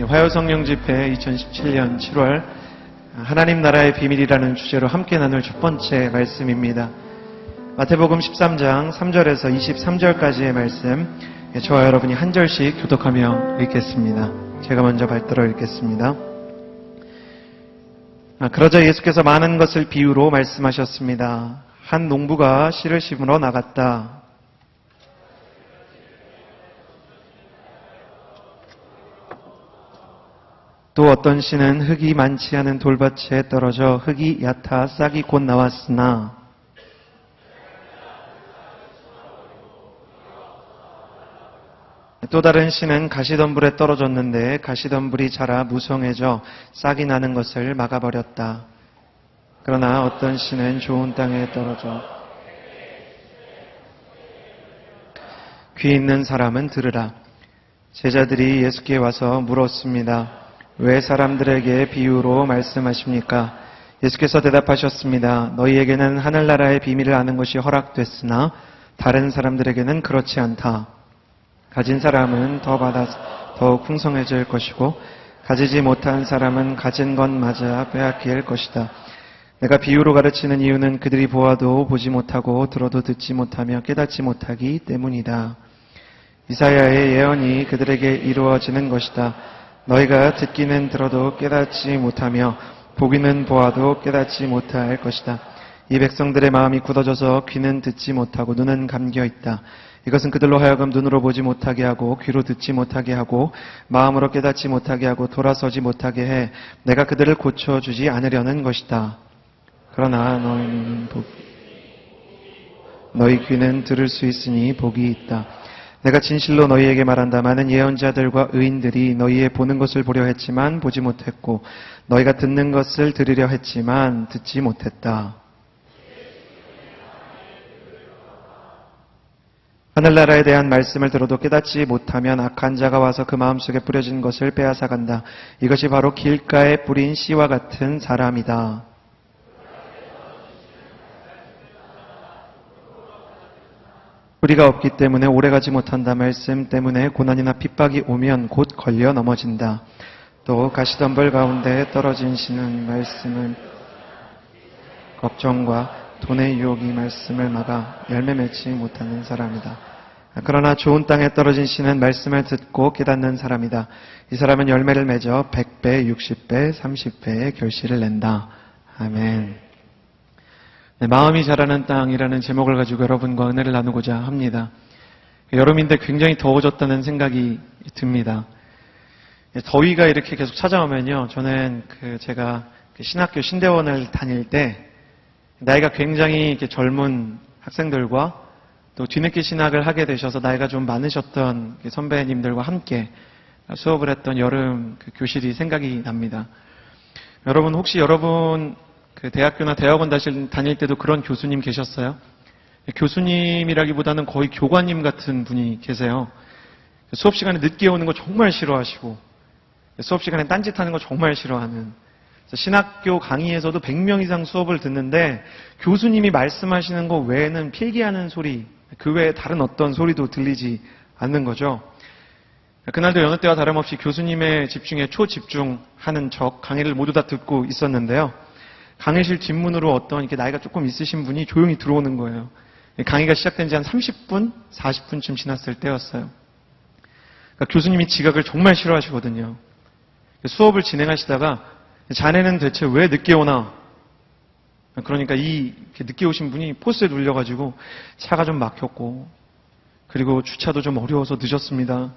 화요성령 집회 2017년 7월 하나님 나라의 비밀이라는 주제로 함께 나눌 첫 번째 말씀입니다. 마태복음 13장 3절에서 23절까지의 말씀, 저와 여러분이 한 절씩 교독하며 읽겠습니다. 제가 먼저 발들어 읽겠습니다. 그러자 예수께서 많은 것을 비유로 말씀하셨습니다. 한 농부가 씨를 심으러 나갔다. 또 어떤 씨는 흙이 많지 않은 돌밭에 떨어져 흙이 얕아 싹이 곧 나왔으나 또 다른 씨는 가시덤불에 떨어졌는데 가시덤불이 자라 무성해져 싹이 나는 것을 막아버렸다. 그러나 어떤 씨는 좋은 땅에 떨어져 귀 있는 사람은 들으라. 제자들이 예수께 와서 물었습니다. 왜 사람들에게 비유로 말씀하십니까? 예수께서 대답하셨습니다. 너희에게는 하늘나라의 비밀을 아는 것이 허락됐으나 다른 사람들에게는 그렇지 않다. 가진 사람은 더 받아 더욱 풍성해질 것이고 가지지 못한 사람은 가진 것마저 빼앗길 것이다. 내가 비유로 가르치는 이유는 그들이 보아도 보지 못하고 들어도 듣지 못하며 깨닫지 못하기 때문이다. 이사야의 예언이 그들에게 이루어지는 것이다. 너희가 듣기는 들어도 깨닫지 못하며 보기는 보아도 깨닫지 못할 것이다. 이 백성들의 마음이 굳어져서 귀는 듣지 못하고 눈은 감겨 있다. 이것은 그들로 하여금 눈으로 보지 못하게 하고 귀로 듣지 못하게 하고 마음으로 깨닫지 못하게 하고 돌아서지 못하게 해 내가 그들을 고쳐주지 않으려는 것이다. 그러나 너희 귀는 들을 수 있으니 복이 있다. 내가 진실로 너희에게 말한다. 많은 예언자들과 의인들이 너희의 보는 것을 보려 했지만 보지 못했고 너희가 듣는 것을 들으려 했지만 듣지 못했다. 하늘나라에 대한 말씀을 들어도 깨닫지 못하면 악한 자가 와서 그 마음속에 뿌려진 것을 빼앗아간다. 이것이 바로 길가에 뿌린 씨와 같은 사람이다. 뿌리가 없기 때문에 오래가지 못한다. 말씀 때문에 고난이나 핍박이 오면 곧 걸려 넘어진다. 또 가시덤불 가운데 떨어진 씨는 말씀을 걱정과 돈의 유혹이 말씀을 막아 열매 맺지 못하는 사람이다. 그러나 좋은 땅에 떨어진 씨는 말씀을 듣고 깨닫는 사람이다. 이 사람은 열매를 맺어 100배, 60배, 30배의 결실을 낸다. 아멘. 네, 마음이 자라는 땅이라는 제목을 가지고 여러분과 은혜를 나누고자 합니다. 여름인데 굉장히 더워졌다는 생각이 듭니다. 더위가 이렇게 계속 찾아오면요, 저는 제가 신학교 신대원을 다닐 때 나이가 굉장히 젊은 학생들과 또 뒤늦게 신학을 하게 되셔서 나이가 좀 많으셨던 선배님들과 함께 수업을 했던 여름 교실이 생각이 납니다. 여러분 혹시 여러분 대학교나 대학원 다닐 때도 그런 교수님 계셨어요? 교수님이라기보다는 거의 교관님 같은 분이 계세요. 수업 시간에 늦게 오는 거 정말 싫어하시고 수업 시간에 딴짓하는 거 정말 싫어하는, 신학교 강의에서도 100명 이상 수업을 듣는데 교수님이 말씀하시는 거 외에는 필기하는 소리, 그 외에 다른 어떤 소리도 들리지 않는 거죠. 그날도 여느 때와 다름없이 교수님의 집중에 초집중하는 척 강의를 모두 다 듣고 있었는데요. 강의실 뒷문으로 어떤 이렇게 나이가 조금 있으신 분이 조용히 들어오는 거예요. 강의가 시작된 지 한 30분, 40분쯤 지났을 때였어요. 그러니까 교수님이 지각을 정말 싫어하시거든요. 수업을 진행하시다가 자네는 대체 왜 늦게 오나? 그러니까 이렇게 늦게 오신 분이 포스에 눌려가지고 차가 좀 막혔고 그리고 주차도 좀 어려워서 늦었습니다.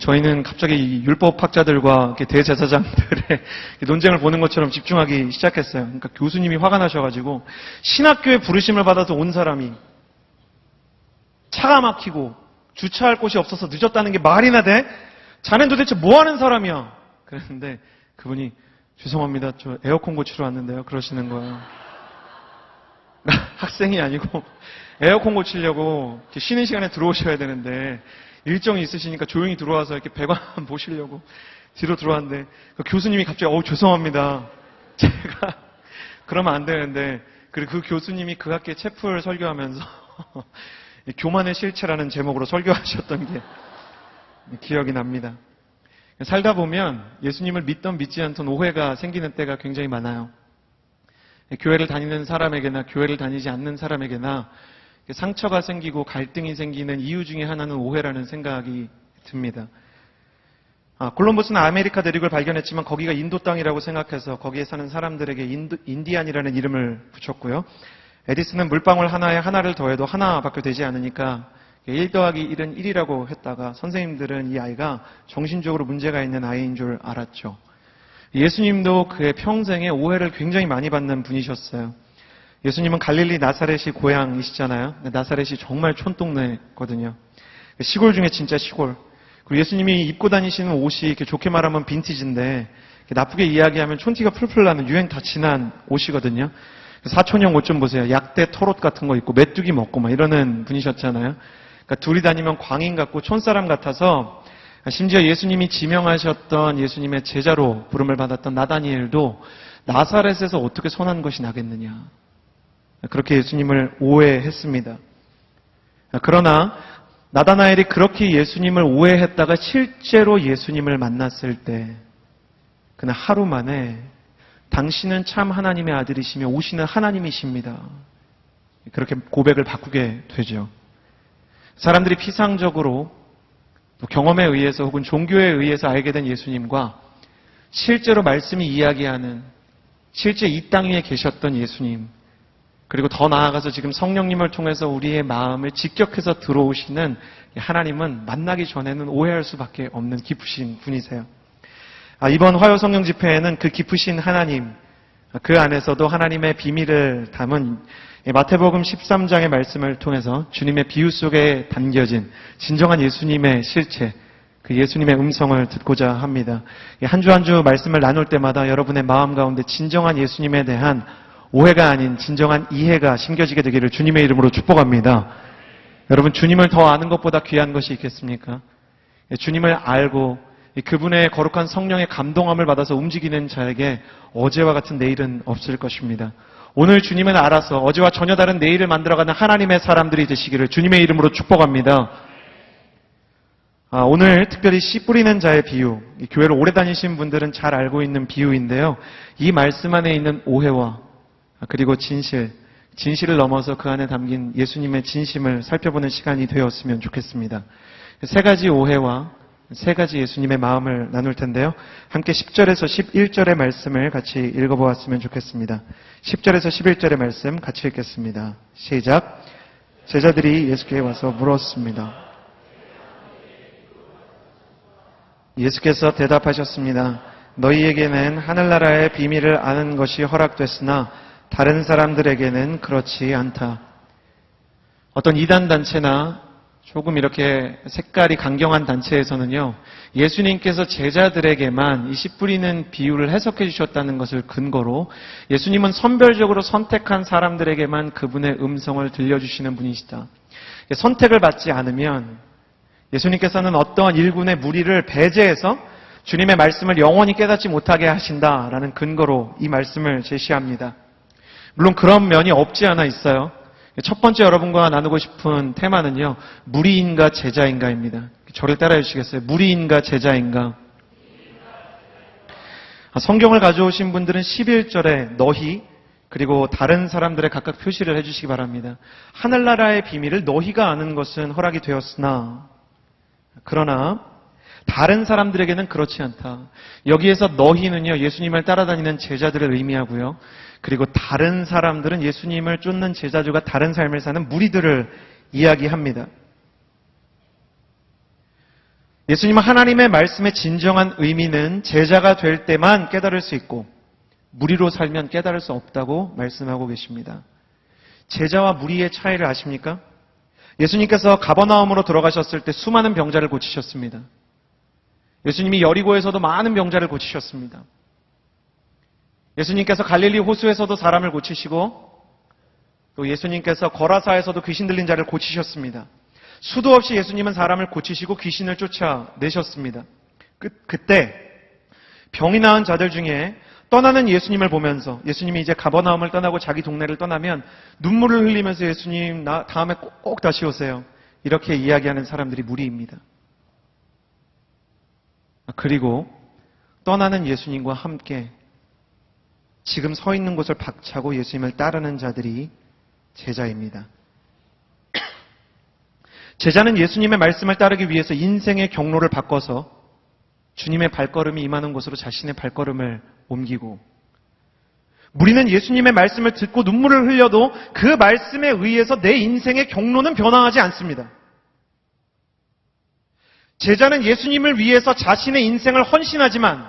저희는 갑자기 율법학자들과 대제사장들의 논쟁을 보는 것처럼 집중하기 시작했어요. 그러니까 교수님이 화가 나셔가지고 신학교에 부르심을 받아서 온 사람이 차가 막히고 주차할 곳이 없어서 늦었다는 게 말이나 돼? 자넨 도대체 뭐 하는 사람이야? 그랬는데 그분이 죄송합니다. 저 에어컨 고치러 왔는데요. 그러시는 거예요. 학생이 아니고 에어컨 고치려고 쉬는 시간에 들어오셔야 되는데 일정이 있으시니까 조용히 들어와서 이렇게 배관 보시려고 뒤로 들어왔는데 교수님이 갑자기 죄송합니다. 제가 그러면 안 되는데, 그리고 그 교수님이 그 학기에 체프를 설교하면서 교만의 실체라는 제목으로 설교하셨던 게 기억이 납니다. 살다 보면 예수님을 믿던 믿지 않던 오해가 생기는 때가 굉장히 많아요. 교회를 다니는 사람에게나 교회를 다니지 않는 사람에게나 상처가 생기고 갈등이 생기는 이유 중에 하나는 오해라는 생각이 듭니다. 콜럼버스는 아메리카 대륙을 발견했지만 거기가 인도 땅이라고 생각해서 거기에 사는 사람들에게 인디안이라는 이름을 붙였고요. 에디슨은 물방울 하나에 하나를 더해도 하나밖에 되지 않으니까 1 더하기 1은 1이라고 했다가 선생님들은 이 아이가 정신적으로 문제가 있는 아이인 줄 알았죠. 예수님도 그의 평생에 오해를 굉장히 많이 받는 분이셨어요. 예수님은 갈릴리 나사렛이 고향이시잖아요. 나사렛이 정말 촌동네거든요. 시골 중에 진짜 시골. 그리고 예수님이 입고 다니시는 옷이 이렇게 좋게 말하면 빈티지인데 나쁘게 이야기하면 촌티가 풀풀 나는 유행 다 지난 옷이거든요. 사촌형 옷 좀 보세요. 약대 털옷 같은 거 입고 메뚜기 먹고 막 이러는 분이셨잖아요. 그러니까 둘이 다니면 광인 같고 촌사람 같아서 심지어 예수님이 지명하셨던 예수님의 제자로 부름을 받았던 나다니엘도 나사렛에서 어떻게 선한 것이 나겠느냐. 그렇게 예수님을 오해했습니다. 그러나 나다나엘이 그렇게 예수님을 오해했다가 실제로 예수님을 만났을 때 그는 하루 만에 당신은 참 하나님의 아들이시며 오시는 하나님이십니다. 그렇게 고백을 바꾸게 되죠. 사람들이 피상적으로 또 경험에 의해서 혹은 종교에 의해서 알게 된 예수님과 실제로 말씀이 이야기하는 실제 이 땅 위에 계셨던 예수님, 그리고 더 나아가서 지금 성령님을 통해서 우리의 마음을 직격해서 들어오시는 하나님은 만나기 전에는 오해할 수밖에 없는 깊으신 분이세요. 이번 화요 성령 집회에는 그 깊으신 하나님, 그 안에서도 하나님의 비밀을 담은 마태복음 13장의 말씀을 통해서 주님의 비유 속에 담겨진 진정한 예수님의 실체, 그 예수님의 음성을 듣고자 합니다. 한 주 한 주 말씀을 나눌 때마다 여러분의 마음 가운데 진정한 예수님에 대한 오해가 아닌 진정한 이해가 심겨지게 되기를 주님의 이름으로 축복합니다. 여러분, 주님을 더 아는 것보다 귀한 것이 있겠습니까? 주님을 알고 그분의 거룩한 성령의 감동함을 받아서 움직이는 자에게 어제와 같은 내일은 없을 것입니다. 오늘 주님을 알아서 어제와 전혀 다른 내일을 만들어가는 하나님의 사람들이 되시기를 주님의 이름으로 축복합니다. 오늘 특별히 씨 뿌리는 자의 비유, 교회를 오래 다니신 분들은 잘 알고 있는 비유인데요. 이 말씀 안에 있는 오해와 그리고 진실을 넘어서 그 안에 담긴 예수님의 진심을 살펴보는 시간이 되었으면 좋겠습니다. 세 가지 오해와 세 가지 예수님의 마음을 나눌 텐데요. 함께 10절에서 11절의 말씀을 같이 읽어보았으면 좋겠습니다. 10절에서 11절의 말씀 같이 읽겠습니다. 시작. 제자들이 예수께 와서 물었습니다. 예수께서 대답하셨습니다. 너희에게는 하늘나라의 비밀을 아는 것이 허락됐으나 다른 사람들에게는 그렇지 않다. 어떤 이단 단체나 조금 이렇게 색깔이 강경한 단체에서는요, 예수님께서 제자들에게만 이 씨 뿌리는 비유를 해석해 주셨다는 것을 근거로 예수님은 선별적으로 선택한 사람들에게만 그분의 음성을 들려주시는 분이시다. 선택을 받지 않으면 예수님께서는 어떠한 일군의 무리를 배제해서 주님의 말씀을 영원히 깨닫지 못하게 하신다라는 근거로 이 말씀을 제시합니다. 물론 그런 면이 없지 않아 있어요. 첫 번째 여러분과 나누고 싶은 테마는요, 무리인가 제자인가입니다. 저를 따라해 주시겠어요? 무리인가 제자인가? 성경을 가져오신 분들은 11절에 너희 그리고 다른 사람들의 각각 표시를 해주시기 바랍니다. 하늘나라의 비밀을 너희가 아는 것은 허락이 되었으나 그러나 다른 사람들에게는 그렇지 않다. 여기에서 너희는요, 예수님을 따라다니는 제자들을 의미하고요. 그리고 다른 사람들은 예수님을 쫓는 제자들과 다른 삶을 사는 무리들을 이야기합니다. 예수님은 하나님의 말씀의 진정한 의미는 제자가 될 때만 깨달을 수 있고 무리로 살면 깨달을 수 없다고 말씀하고 계십니다. 제자와 무리의 차이를 아십니까? 예수님께서 가버나움으로 들어가셨을 때 수많은 병자를 고치셨습니다. 예수님이 여리고에서도 많은 병자를 고치셨습니다. 예수님께서 갈릴리 호수에서도 사람을 고치시고 또 예수님께서 거라사에서도 귀신 들린 자를 고치셨습니다. 수도 없이 예수님은 사람을 고치시고 귀신을 쫓아내셨습니다. 그때 병이 나은 자들 중에 떠나는 예수님을 보면서 예수님이 이제 가버나움을 떠나고 자기 동네를 떠나면 눈물을 흘리면서 예수님 다음에 꼭 다시 오세요. 이렇게 이야기하는 사람들이 무리입니다. 그리고 떠나는 예수님과 함께 지금 서 있는 곳을 박차고 예수님을 따르는 자들이 제자입니다. 제자는 예수님의 말씀을 따르기 위해서 인생의 경로를 바꿔서 주님의 발걸음이 임하는 곳으로 자신의 발걸음을 옮기고, 무리는 예수님의 말씀을 듣고 눈물을 흘려도 그 말씀에 의해서 내 인생의 경로는 변화하지 않습니다. 제자는 예수님을 위해서 자신의 인생을 헌신하지만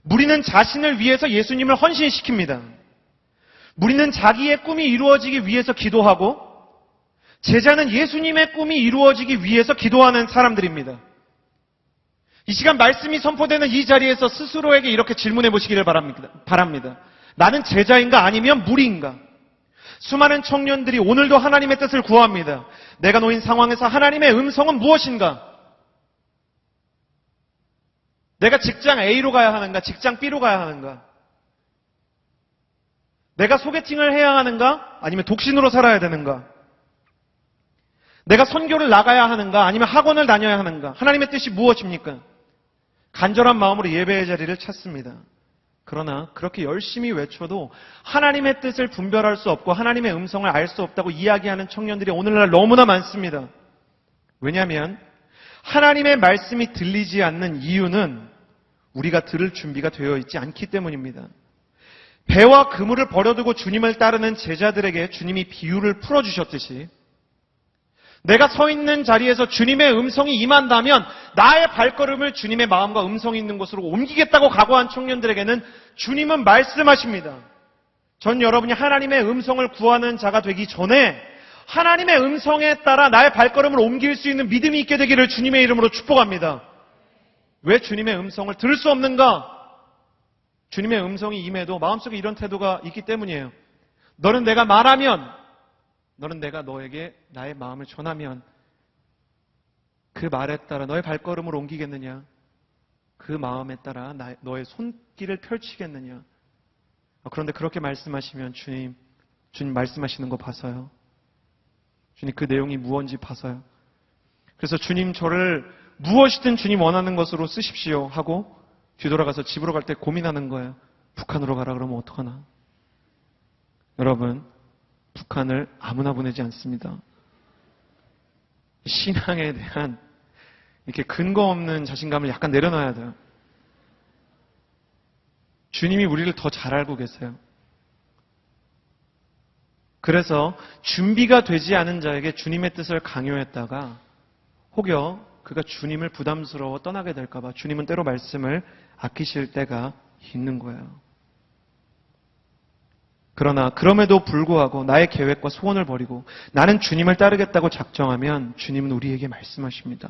무리는 자신을 위해서 예수님을 헌신시킵니다. 무리는 자기의 꿈이 이루어지기 위해서 기도하고, 제자는 예수님의 꿈이 이루어지기 위해서 기도하는 사람들입니다. 이 시간 말씀이 선포되는 이 자리에서 스스로에게 이렇게 질문해 보시기를 바랍니다. 나는 제자인가 아니면 무리인가? 수많은 청년들이 오늘도 하나님의 뜻을 구합니다. 내가 놓인 상황에서 하나님의 음성은 무엇인가? 내가 직장 A로 가야 하는가? 직장 B로 가야 하는가? 내가 소개팅을 해야 하는가? 아니면 독신으로 살아야 되는가? 내가 선교를 나가야 하는가? 아니면 학원을 다녀야 하는가? 하나님의 뜻이 무엇입니까? 간절한 마음으로 예배의 자리를 찾습니다. 그러나 그렇게 열심히 외쳐도 하나님의 뜻을 분별할 수 없고 하나님의 음성을 알 수 없다고 이야기하는 청년들이 오늘날 너무나 많습니다. 왜냐하면 하나님의 말씀이 들리지 않는 이유는 우리가 들을 준비가 되어 있지 않기 때문입니다. 배와 그물을 버려두고 주님을 따르는 제자들에게 주님이 비유를 풀어주셨듯이, 내가 서 있는 자리에서 주님의 음성이 임한다면 나의 발걸음을 주님의 마음과 음성이 있는 곳으로 옮기겠다고 각오한 청년들에게는 주님은 말씀하십니다. 전 여러분이 하나님의 음성을 구하는 자가 되기 전에 하나님의 음성에 따라 나의 발걸음을 옮길 수 있는 믿음이 있게 되기를 주님의 이름으로 축복합니다. 왜 주님의 음성을 들을 수 없는가? 주님의 음성이 임해도 마음속에 이런 태도가 있기 때문이에요. 너는 내가 말하면, 너는 내가 너에게 나의 마음을 전하면 그 말에 따라 너의 발걸음을 옮기겠느냐? 그 마음에 따라 너의 손길을 펼치겠느냐? 그런데 그렇게 말씀하시면 주님 말씀하시는 거 봐서요. 주님 그 내용이 무엇인지 봐서요. 그래서 주님 저를 무엇이든 주님 원하는 것으로 쓰십시오 하고 뒤돌아가서 집으로 갈 때 고민하는 거예요. 북한으로 가라 그러면 어떡하나? 여러분, 북한을 아무나 보내지 않습니다. 신앙에 대한 이렇게 근거 없는 자신감을 약간 내려놔야 돼요. 주님이 우리를 더 잘 알고 계세요. 그래서 준비가 되지 않은 자에게 주님의 뜻을 강요했다가 혹여 그가 주님을 부담스러워 떠나게 될까 봐 주님은 때로 말씀을 아끼실 때가 있는 거예요. 그러나 그럼에도 불구하고 나의 계획과 소원을 버리고 나는 주님을 따르겠다고 작정하면 주님은 우리에게 말씀하십니다.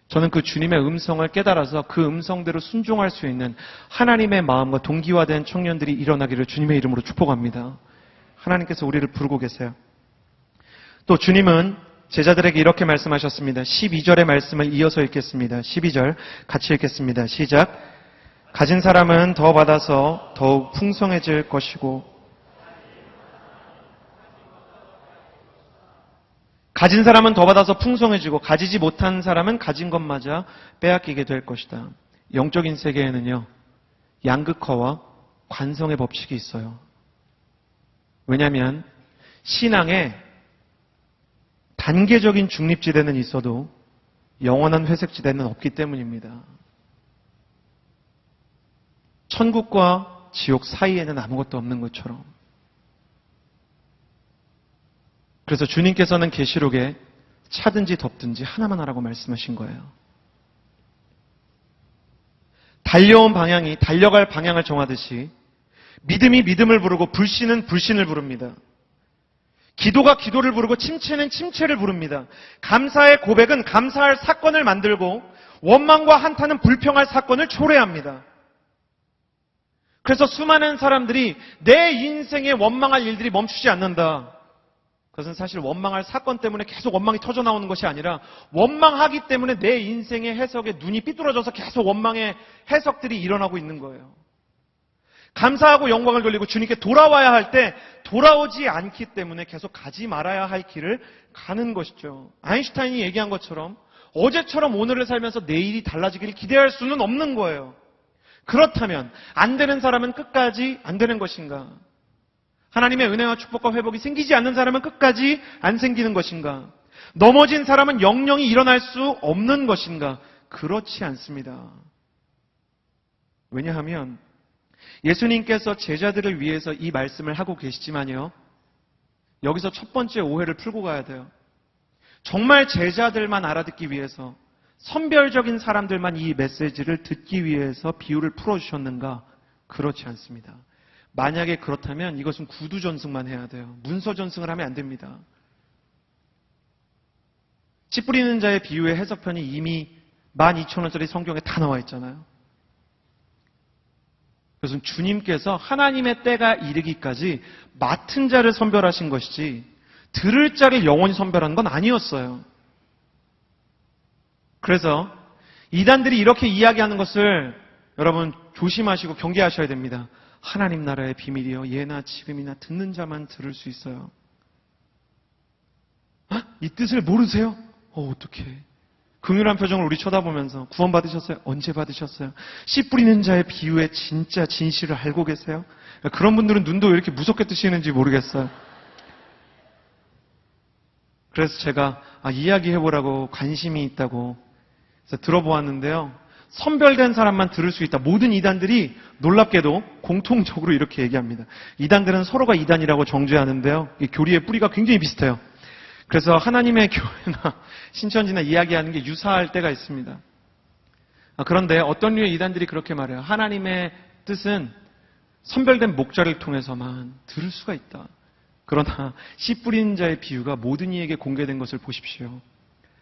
저는 그 주님의 음성을 깨달아서 그 음성대로 순종할 수 있는 하나님의 마음과 동기화된 청년들이 일어나기를 주님의 이름으로 축복합니다. 하나님께서 우리를 부르고 계세요. 또 주님은 제자들에게 이렇게 말씀하셨습니다. 12절의 말씀을 이어서 읽겠습니다. 12절 같이 읽겠습니다. 시작. 가진 사람은 더 받아서 더욱 풍성해질 것이고 가진 사람은 더 받아서 풍성해지고 가지지 못한 사람은 가진 것마저 빼앗기게 될 것이다. 영적인 세계에는요, 양극화와 관성의 법칙이 있어요. 왜냐하면 신앙에 단계적인 중립지대는 있어도 영원한 회색지대는 없기 때문입니다. 천국과 지옥 사이에는 아무것도 없는 것처럼. 그래서 주님께서는 계시록에 차든지 덥든지 하나만 하라고 말씀하신 거예요. 달려온 방향이 달려갈 방향을 정하듯이 믿음이 믿음을 부르고 불신은 불신을 부릅니다. 기도가 기도를 부르고 침체는 침체를 부릅니다. 감사의 고백은 감사할 사건을 만들고 원망과 한탄은 불평할 사건을 초래합니다. 그래서 수많은 사람들이 내 인생에 원망할 일들이 멈추지 않는다. 그것은 사실 원망할 사건 때문에 계속 원망이 터져 나오는 것이 아니라 원망하기 때문에 내 인생의 해석에 눈이 삐뚤어져서 계속 원망의 해석들이 일어나고 있는 거예요. 감사하고 영광을 돌리고 주님께 돌아와야 할 때 돌아오지 않기 때문에 계속 가지 말아야 할 길을 가는 것이죠. 아인슈타인이 얘기한 것처럼 어제처럼 오늘을 살면서 내일이 달라지기를 기대할 수는 없는 거예요. 그렇다면 안 되는 사람은 끝까지 안 되는 것인가? 하나님의 은혜와 축복과 회복이 생기지 않는 사람은 끝까지 안 생기는 것인가? 넘어진 사람은 영영이 일어날 수 없는 것인가? 그렇지 않습니다. 왜냐하면 예수님께서 제자들을 위해서 이 말씀을 하고 계시지만요, 여기서 첫 번째 오해를 풀고 가야 돼요. 정말 제자들만 알아듣기 위해서, 선별적인 사람들만 이 메시지를 듣기 위해서 비유를 풀어주셨는가? 그렇지 않습니다. 만약에 그렇다면 이것은 구두전승만 해야 돼요. 문서전승을 하면 안 됩니다. 씨 뿌리는 자의 비유의 해석편이 이미 12,000원짜리 성경에 다 나와 있잖아요. 그것은 주님께서 하나님의 때가 이르기까지 맡은 자를 선별하신 것이지 들을 자를 영원히 선별한 건 아니었어요. 그래서 이단들이 이렇게 이야기하는 것을 여러분 조심하시고 경계하셔야 됩니다. 하나님 나라의 비밀이요, 예나 지금이나 듣는 자만 들을 수 있어요. 이 뜻을 모르세요? 어떡해. 긍휼한 표정을 우리 쳐다보면서 구원 받으셨어요? 언제 받으셨어요? 씨 뿌리는 자의 비유의 진짜 진실을 알고 계세요? 그런 분들은 눈도 왜 이렇게 무섭게 뜨시는지 모르겠어요. 그래서 제가 이야기해보라고 관심이 있다고 그래서 들어보았는데요. 선별된 사람만 들을 수 있다. 모든 이단들이 놀랍게도 공통적으로 이렇게 얘기합니다. 이단들은 서로가 이단이라고 정죄하는데요. 이 교리의 뿌리가 굉장히 비슷해요. 그래서 하나님의 교회나 신천지나 이야기하는 게 유사할 때가 있습니다. 그런데 어떤 류의 이단들이 그렇게 말해요. 하나님의 뜻은 선별된 목자를 통해서만 들을 수가 있다. 그러나 씨 뿌리는 자의 비유가 모든 이에게 공개된 것을 보십시오.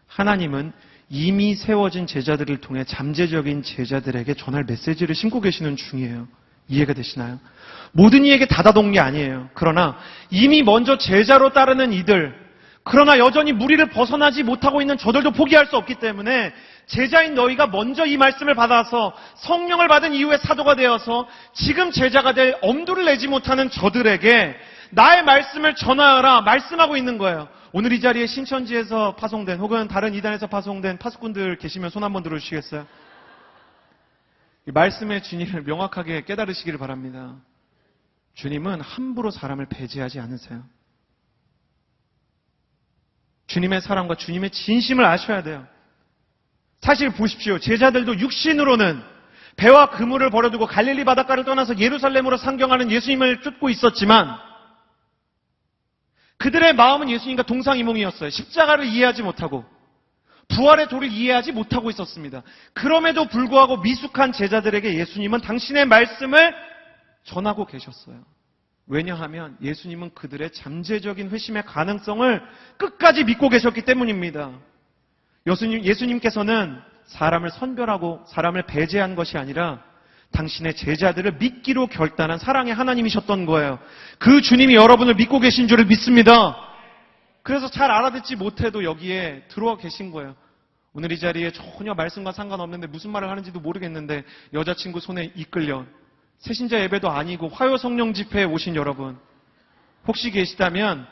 하나님은 이미 세워진 제자들을 통해 잠재적인 제자들에게 전할 메시지를 심고 계시는 중이에요. 이해가 되시나요? 모든 이에게 닫아놓은 게 아니에요. 그러나 이미 먼저 제자로 따르는 이들, 그러나 여전히 무리를 벗어나지 못하고 있는 저들도 포기할 수 없기 때문에 제자인 너희가 먼저 이 말씀을 받아서 성령을 받은 이후에 사도가 되어서 지금 제자가 될 엄두를 내지 못하는 저들에게 나의 말씀을 전하여라 말씀하고 있는 거예요. 오늘 이 자리에 신천지에서 파송된 혹은 다른 이단에서 파송된 파수꾼들 계시면 손 한번 들어주시겠어요? 이 말씀의 진리를 명확하게 깨달으시기를 바랍니다. 주님은 함부로 사람을 배제하지 않으세요. 주님의 사랑과 주님의 진심을 아셔야 돼요. 사실 보십시오. 제자들도 육신으로는 배와 그물을 버려두고 갈릴리 바닷가를 떠나서 예루살렘으로 상경하는 예수님을 쫓고 있었지만 그들의 마음은 예수님과 동상이몽이었어요. 십자가를 이해하지 못하고 부활의 도를 이해하지 못하고 있었습니다. 그럼에도 불구하고 미숙한 제자들에게 예수님은 당신의 말씀을 전하고 계셨어요. 왜냐하면 예수님은 그들의 잠재적인 회심의 가능성을 끝까지 믿고 계셨기 때문입니다. 예수님께서는 사람을 선별하고 사람을 배제한 것이 아니라 당신의 제자들을 믿기로 결단한 사랑의 하나님이셨던 거예요. 그 주님이 여러분을 믿고 계신 줄을 믿습니다. 그래서 잘 알아듣지 못해도 여기에 들어와 계신 거예요. 오늘 이 자리에 전혀 말씀과 상관없는데 무슨 말을 하는지도 모르겠는데 여자친구 손에 이끌려 새신자 예배도 아니고 화요 성령 집회에 오신 여러분 혹시 계시다면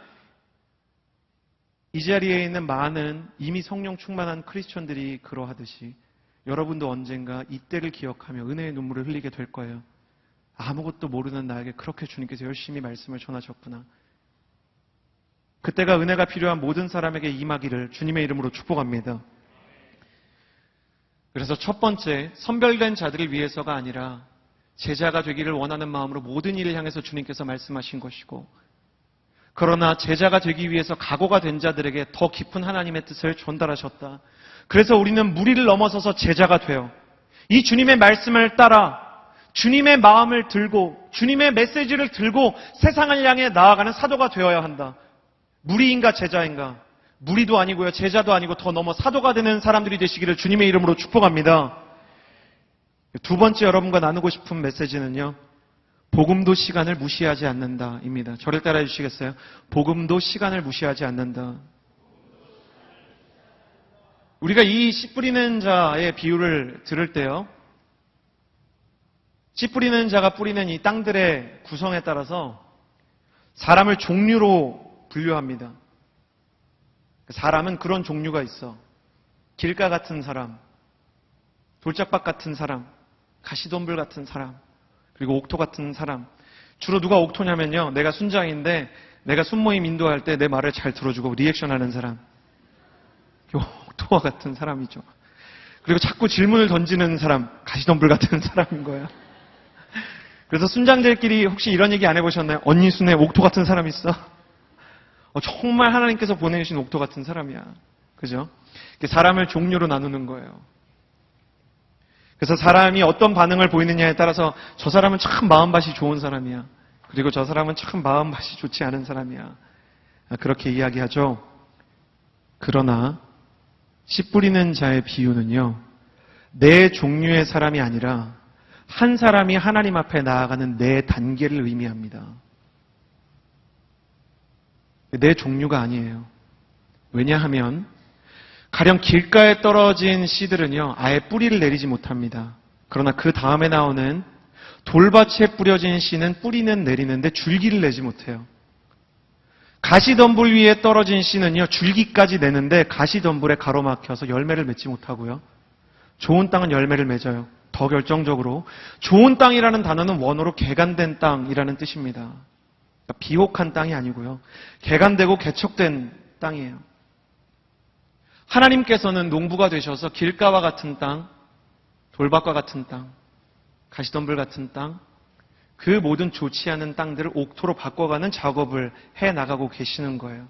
이 자리에 있는 많은 이미 성령 충만한 크리스천들이 그러하듯이 여러분도 언젠가 이때를 기억하며 은혜의 눈물을 흘리게 될 거예요. 아무것도 모르는 나에게 그렇게 주님께서 열심히 말씀을 전하셨구나. 그때가 은혜가 필요한 모든 사람에게 임하기를 주님의 이름으로 축복합니다. 그래서 첫 번째, 선별된 자들을 위해서가 아니라 제자가 되기를 원하는 마음으로 모든 일을 향해서 주님께서 말씀하신 것이고, 그러나 제자가 되기 위해서 각오가 된 자들에게 더 깊은 하나님의 뜻을 전달하셨다. 그래서 우리는 무리를 넘어서서 제자가 되어 이 주님의 말씀을 따라 주님의 마음을 들고 주님의 메시지를 들고 세상을 향해 나아가는 사도가 되어야 한다. 무리인가 제자인가? 무리도 아니고요, 제자도 아니고 더 넘어 사도가 되는 사람들이 되시기를 주님의 이름으로 축복합니다. 두 번째 여러분과 나누고 싶은 메시지는요, 복음도 시간을 무시하지 않는다입니다. 저를 따라해 주시겠어요? 복음도 시간을 무시하지 않는다. 우리가 이 씨 뿌리는 자의 비유를 들을 때요, 씨 뿌리는 자가 뿌리는 이 땅들의 구성에 따라서 사람을 종류로 분류합니다. 사람은 그런 종류가 있어. 길가 같은 사람, 돌짝밭 같은 사람, 가시덤불 같은 사람, 그리고 옥토 같은 사람. 주로 누가 옥토냐면요, 내가 순장인데 내가 순모임 인도할 때 내 말을 잘 들어주고 리액션하는 사람. 옥토와 같은 사람이죠. 그리고 자꾸 질문을 던지는 사람, 가시덤불 같은 사람인 거야. 그래서 순장들끼리 혹시 이런 얘기 안 해보셨나요? 언니 순에 옥토 같은 사람 있어? 정말 하나님께서 보내주신 옥토 같은 사람이야. 그죠? 사람을 종류로 나누는 거예요. 그래서 사람이 어떤 반응을 보이느냐에 따라서 저 사람은 참 마음밭이 좋은 사람이야. 그리고 저 사람은 참 마음밭이 좋지 않은 사람이야. 그렇게 이야기하죠. 그러나 씨 뿌리는 자의 비유는요, 네 종류의 사람이 아니라 한 사람이 하나님 앞에 나아가는 네 단계를 의미합니다. 네 종류가 아니에요. 왜냐하면 가령 길가에 떨어진 씨들은요, 아예 뿌리를 내리지 못합니다. 그러나 그 다음에 나오는 돌밭에 뿌려진 씨는 뿌리는 내리는데 줄기를 내지 못해요. 가시덤불 위에 떨어진 씨는요, 줄기까지 내는데 가시덤불에 가로막혀서 열매를 맺지 못하고요. 좋은 땅은 열매를 맺어요. 더 결정적으로 좋은 땅이라는 단어는 원어로 개간된 땅이라는 뜻입니다. 그러니까 비옥한 땅이 아니고요, 개간되고 개척된 땅이에요. 하나님께서는 농부가 되셔서 길가와 같은 땅, 돌밭과 같은 땅, 가시덤불 같은 땅, 그 모든 좋지 않은 땅들을 옥토로 바꿔가는 작업을 해나가고 계시는 거예요.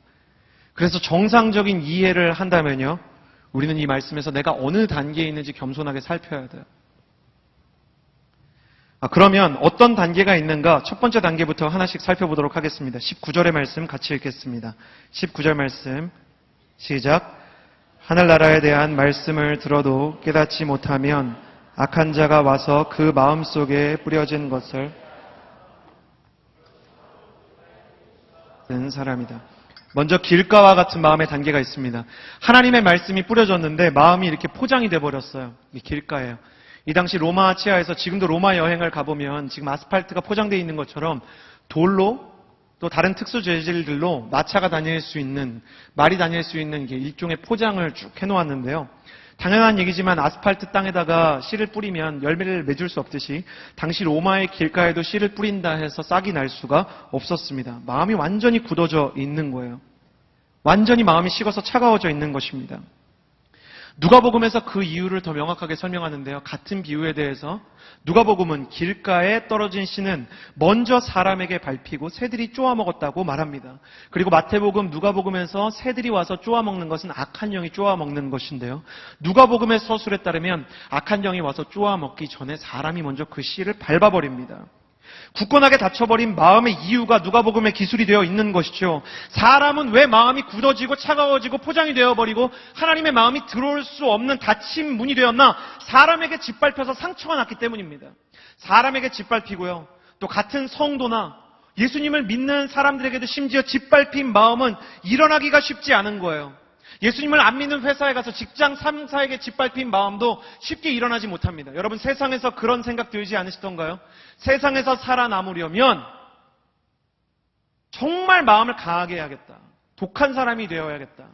그래서 정상적인 이해를 한다면요, 우리는 이 말씀에서 내가 어느 단계에 있는지 겸손하게 살펴야 돼요. 그러면 어떤 단계가 있는가? 첫 번째 단계부터 하나씩 살펴보도록 하겠습니다. 19절의 말씀 같이 읽겠습니다. 19절 말씀 시작. 하늘나라에 대한 말씀을 들어도 깨닫지 못하면 악한 자가 와서 그 마음속에 뿌려진 것을 는 사람이다. 먼저 길가와 같은 마음의 단계가 있습니다. 하나님의 말씀이 뿌려졌는데 마음이 이렇게 포장이 돼버렸어요. 이 길가예요. 이 당시 로마 치하에서 지금도 로마 여행을 가보면 지금 아스팔트가 포장되어 있는 것처럼 돌로 또 다른 특수 재질들로 마차가 다닐 수 있는, 말이 다닐 수 있는 일종의 포장을 쭉 해놓았는데요. 당연한 얘기지만 아스팔트 땅에다가 씨를 뿌리면 열매를 맺을 수 없듯이 당시 로마의 길가에도 씨를 뿌린다 해서 싹이 날 수가 없었습니다. 마음이 완전히 굳어져 있는 거예요. 완전히 마음이 식어서 차가워져 있는 것입니다. 누가복음에서 그 이유를 더 명확하게 설명하는데요. 같은 비유에 대해서 누가복음은 길가에 떨어진 씨는 먼저 사람에게 밟히고 새들이 쪼아먹었다고 말합니다. 그리고 마태복음, 누가복음에서 새들이 와서 쪼아먹는 것은 악한 영이 쪼아먹는 것인데요. 누가복음의 서술에 따르면 악한 영이 와서 쪼아먹기 전에 사람이 먼저 그 씨를 밟아버립니다. 굳건하게 닫혀버린 마음의 이유가 누가복음의 기술이 되어 있는 것이죠. 사람은 왜 마음이 굳어지고 차가워지고 포장이 되어버리고 하나님의 마음이 들어올 수 없는 닫힌 문이 되었나? 사람에게 짓밟혀서 상처가 났기 때문입니다. 사람에게 짓밟히고요, 또 같은 성도나 예수님을 믿는 사람들에게도 심지어 짓밟힌 마음은 일어나기가 쉽지 않은 거예요. 예수님을 안 믿는 회사에 가서 직장 상사에게 짓밟힌 마음도 쉽게 일어나지 못합니다. 여러분, 세상에서 그런 생각 들지 않으시던가요? 세상에서 살아남으려면 정말 마음을 강하게 해야겠다. 독한 사람이 되어야겠다.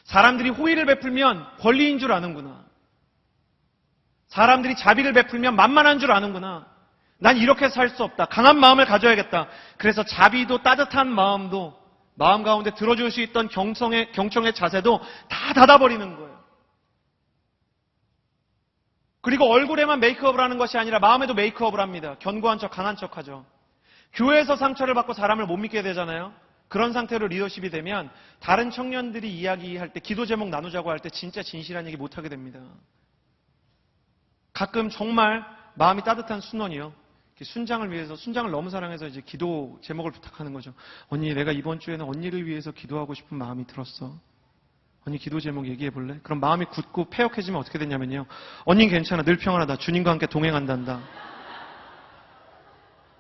사람들이 호의를 베풀면 권리인 줄 아는구나. 사람들이 자비를 베풀면 만만한 줄 아는구나. 난 이렇게 살 수 없다. 강한 마음을 가져야겠다. 그래서 자비도 따뜻한 마음도 마음 가운데 들어줄 수 있던 경청의 자세도 다 닫아버리는 거예요. 그리고 얼굴에만 메이크업을 하는 것이 아니라 마음에도 메이크업을 합니다. 견고한 척, 강한 척 하죠. 교회에서 상처를 받고 사람을 못 믿게 되잖아요. 그런 상태로 리더십이 되면 다른 청년들이 이야기할 때, 기도 제목 나누자고 할 때 진짜 진실한 얘기 못하게 됩니다. 가끔 정말 마음이 따뜻한 순원이요, 순장을 위해서, 순장을 너무 사랑해서 이제 기도 제목을 부탁하는 거죠. 언니, 내가 이번 주에는 언니를 위해서 기도하고 싶은 마음이 들었어. 언니 기도 제목 얘기해 볼래? 그럼 마음이 굳고 패역해지면 어떻게 되냐면요, 언니 괜찮아, 늘 평안하다, 주님과 함께 동행한단다.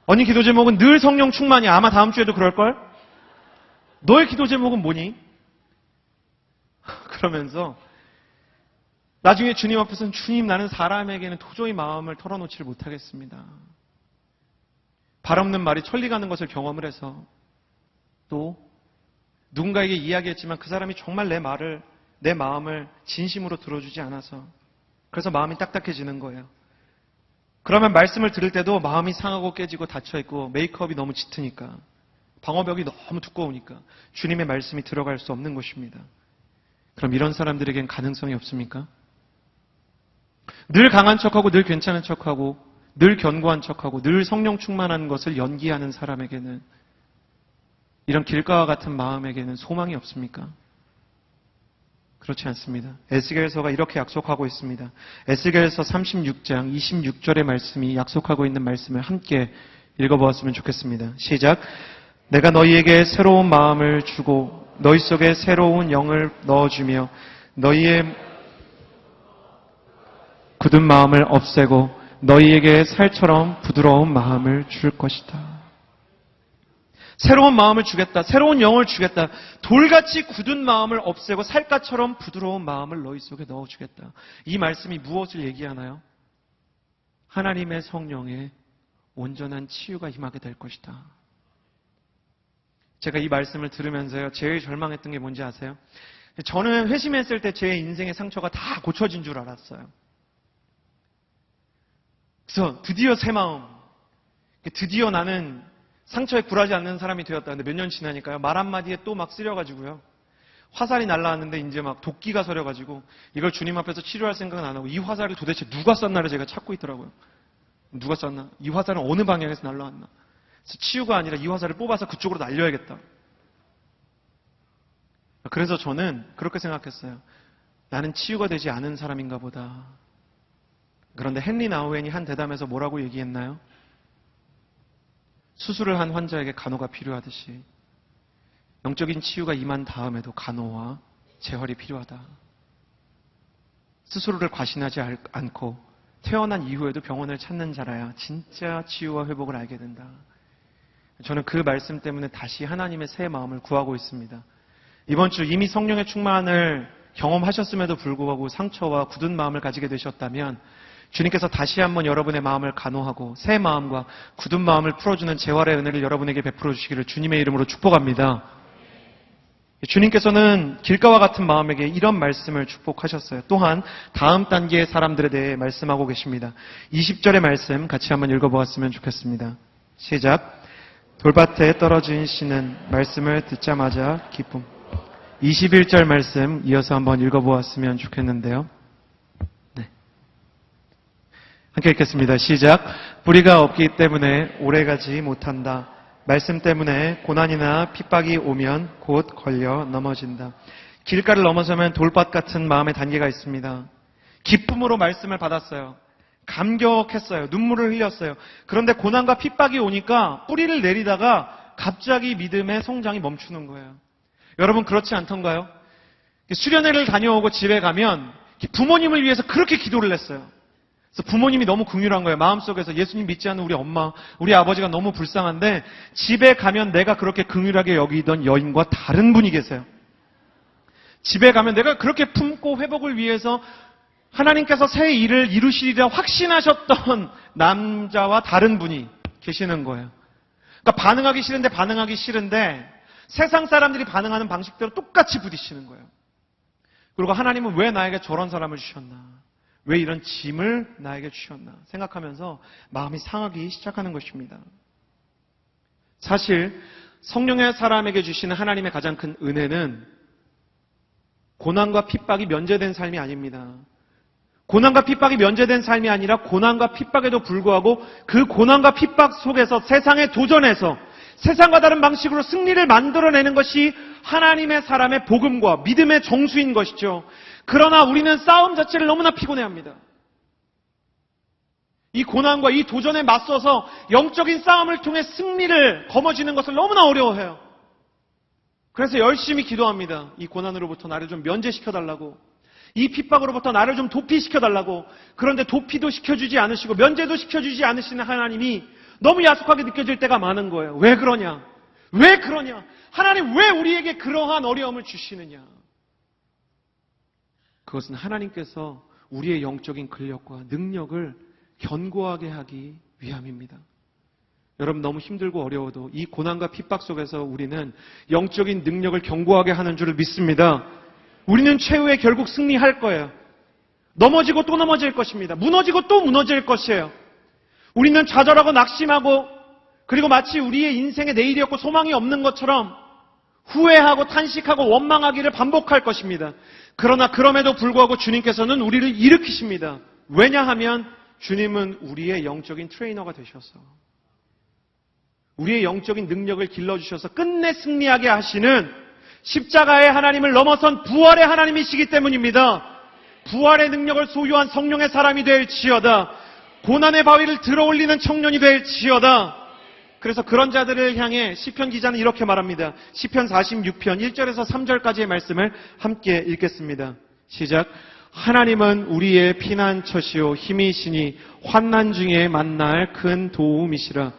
언니 기도 제목은 늘 성령 충만이야, 아마 다음 주에도 그럴걸? 너의 기도 제목은 뭐니? 그러면서 나중에 주님 앞에서는, 주님, 나는 사람에게는 도저히 마음을 털어놓지를 못하겠습니다. 발 없는 말이 천리 가는 것을 경험을 해서, 또 누군가에게 이야기했지만 그 사람이 정말 내 내 마음을 진심으로 들어주지 않아서. 그래서 마음이 딱딱해지는 거예요. 그러면 말씀을 들을 때도 마음이 상하고 깨지고 닫혀있고 메이크업이 너무 짙으니까, 방어벽이 너무 두꺼우니까 주님의 말씀이 들어갈 수 없는 것입니다. 그럼 이런 사람들에겐 가능성이 없습니까? 늘 강한 척하고 늘 괜찮은 척하고 늘 견고한 척하고 늘 성령 충만한 것을 연기하는 사람에게는, 이런 길가와 같은 마음에게는 소망이 없습니까? 그렇지 않습니다. 에스겔서가 이렇게 약속하고 있습니다. 에스겔서 36장 26절의 말씀이 약속하고 있는 말씀을 함께 읽어보았으면 좋겠습니다. 시작. 내가 너희에게 새로운 마음을 주고 너희 속에 새로운 영을 넣어주며 너희의 굳은 마음을 없애고 너희에게 살처럼 부드러운 마음을 줄 것이다. 새로운 마음을 주겠다. 새로운 영을 주겠다. 돌같이 굳은 마음을 없애고 살갗처럼 부드러운 마음을 너희 속에 넣어주겠다. 이 말씀이 무엇을 얘기하나요? 하나님의 성령의 온전한 치유가 임하게 될 것이다. 제가 이 말씀을 들으면서요, 제일 절망했던 게 뭔지 아세요? 저는 회심했을 때 제 인생의 상처가 다 고쳐진 줄 알았어요. 그래서 드디어 새 마음, 드디어 나는 상처에 굴하지 않는 사람이 되었다. 근데 몇 년 지나니까요, 말 한마디에 또 막 쓰려가지고요, 화살이 날라왔는데 이제 막 도끼가 서려가지고 이걸 주님 앞에서 치료할 생각은 안 하고 이 화살을 도대체 누가 쐈나를 제가 찾고 있더라고요. 누가 쐈나? 이 화살은 어느 방향에서 날라왔나? 그래서 치유가 아니라 이 화살을 뽑아서 그쪽으로 날려야겠다. 그래서 저는 그렇게 생각했어요. 나는 치유가 되지 않은 사람인가 보다. 그런데 헨리 나우엔이 한 대담에서 뭐라고 얘기했나요? 수술을 한 환자에게 간호가 필요하듯이 영적인 치유가 임한 다음에도 간호와 재활이 필요하다. 스스로를 과신하지 않고 태어난 이후에도 병원을 찾는 자라야 진짜 치유와 회복을 알게 된다. 저는 그 말씀 때문에 다시 하나님의 새 마음을 구하고 있습니다. 이번 주 이미 성령의 충만을 경험하셨음에도 불구하고 상처와 굳은 마음을 가지게 되셨다면 주님께서 다시 한번 여러분의 마음을 간호하고 새 마음과 굳은 마음을 풀어주는 재활의 은혜를 여러분에게 베풀어 주시기를 주님의 이름으로 축복합니다. 주님께서는 길가와 같은 마음에게 이런 말씀을 축복하셨어요. 또한 다음 단계의 사람들에 대해 말씀하고 계십니다. 20절의 말씀 같이 한번 읽어보았으면 좋겠습니다. 시작. 돌밭에 떨어진 씨는 말씀을 듣자마자 기쁨. 21절 말씀 이어서 한번 읽어보았으면 좋겠는데요. 함께 읽겠습니다. 시작. 뿌리가 없기 때문에 오래가지 못한다. 말씀 때문에 고난이나 핍박이 오면 곧 걸려 넘어진다. 길가를 넘어서면 돌밭 같은 마음의 단계가 있습니다. 기쁨으로 말씀을 받았어요. 감격했어요. 눈물을 흘렸어요. 그런데 고난과 핍박이 오니까 뿌리를 내리다가 갑자기 믿음의 성장이 멈추는 거예요. 여러분 그렇지 않던가요? 수련회를 다녀오고 집에 가면 부모님을 위해서 그렇게 기도를 했어요. 그래서 부모님이 너무 긍휼한 거예요. 마음속에서 예수님 믿지 않는 우리 엄마, 우리 아버지가 너무 불쌍한데 집에 가면 내가 그렇게 긍휼하게 여기던 여인과 다른 분이 계세요. 집에 가면 내가 그렇게 품고 회복을 위해서 하나님께서 새 일을 이루시리라 확신하셨던 남자와 다른 분이 계시는 거예요. 그러니까 반응하기 싫은데 세상 사람들이 반응하는 방식대로 똑같이 부딪히는 거예요. 그리고 하나님은 왜 나에게 저런 사람을 주셨나? 왜 이런 짐을 나에게 주셨나 생각하면서 마음이 상하기 시작하는 것입니다. 사실 성령의 사람에게 주시는 하나님의 가장 큰 은혜는 고난과 핍박이 면제된 삶이 아닙니다. 고난과 핍박이 면제된 삶이 아니라 고난과 핍박에도 불구하고 그 고난과 핍박 속에서 세상에 도전해서 세상과 다른 방식으로 승리를 만들어내는 것이 하나님의 사람의 복음과 믿음의 정수인 것이죠. 그러나 우리는 싸움 자체를 너무나 피곤해합니다. 이 고난과 이 도전에 맞서서 영적인 싸움을 통해 승리를 거머쥐는 것을 너무나 어려워해요. 그래서 열심히 기도합니다. 이 고난으로부터 나를 좀 면제시켜달라고, 이 핍박으로부터 나를 좀 도피시켜달라고. 그런데 도피도 시켜주지 않으시고 면제도 시켜주지 않으시는 하나님이 너무 야속하게 느껴질 때가 많은 거예요. 왜 그러냐? 왜 그러냐? 하나님 왜 우리에게 그러한 어려움을 주시느냐? 그것은 하나님께서 우리의 영적인 근력과 능력을 견고하게 하기 위함입니다. 여러분 너무 힘들고 어려워도 이 고난과 핍박 속에서 우리는 영적인 능력을 견고하게 하는 줄을 믿습니다. 우리는 최후에 결국 승리할 거예요. 넘어지고 또 넘어질 것입니다. 무너지고 또 무너질 것이에요. 우리는 좌절하고 낙심하고 그리고 마치 우리의 인생에 내일이 없고 소망이 없는 것처럼 후회하고 탄식하고 원망하기를 반복할 것입니다. 그러나 그럼에도 불구하고 주님께서는 우리를 일으키십니다. 왜냐하면 주님은 우리의 영적인 트레이너가 되셔서 우리의 영적인 능력을 길러주셔서 끝내 승리하게 하시는 십자가의 하나님을 넘어선 부활의 하나님이시기 때문입니다. 부활의 능력을 소유한 성령의 사람이 될지어다. 고난의 바위를 들어올리는 청년이 될지어다. 그래서 그런 자들을 향해 시편 기자는 이렇게 말합니다. 시편 46편 1절에서 3절까지의 말씀을 함께 읽겠습니다. 시작. 하나님은 우리의 피난처시요 힘이시니 환난 중에 만날 큰 도움이시라.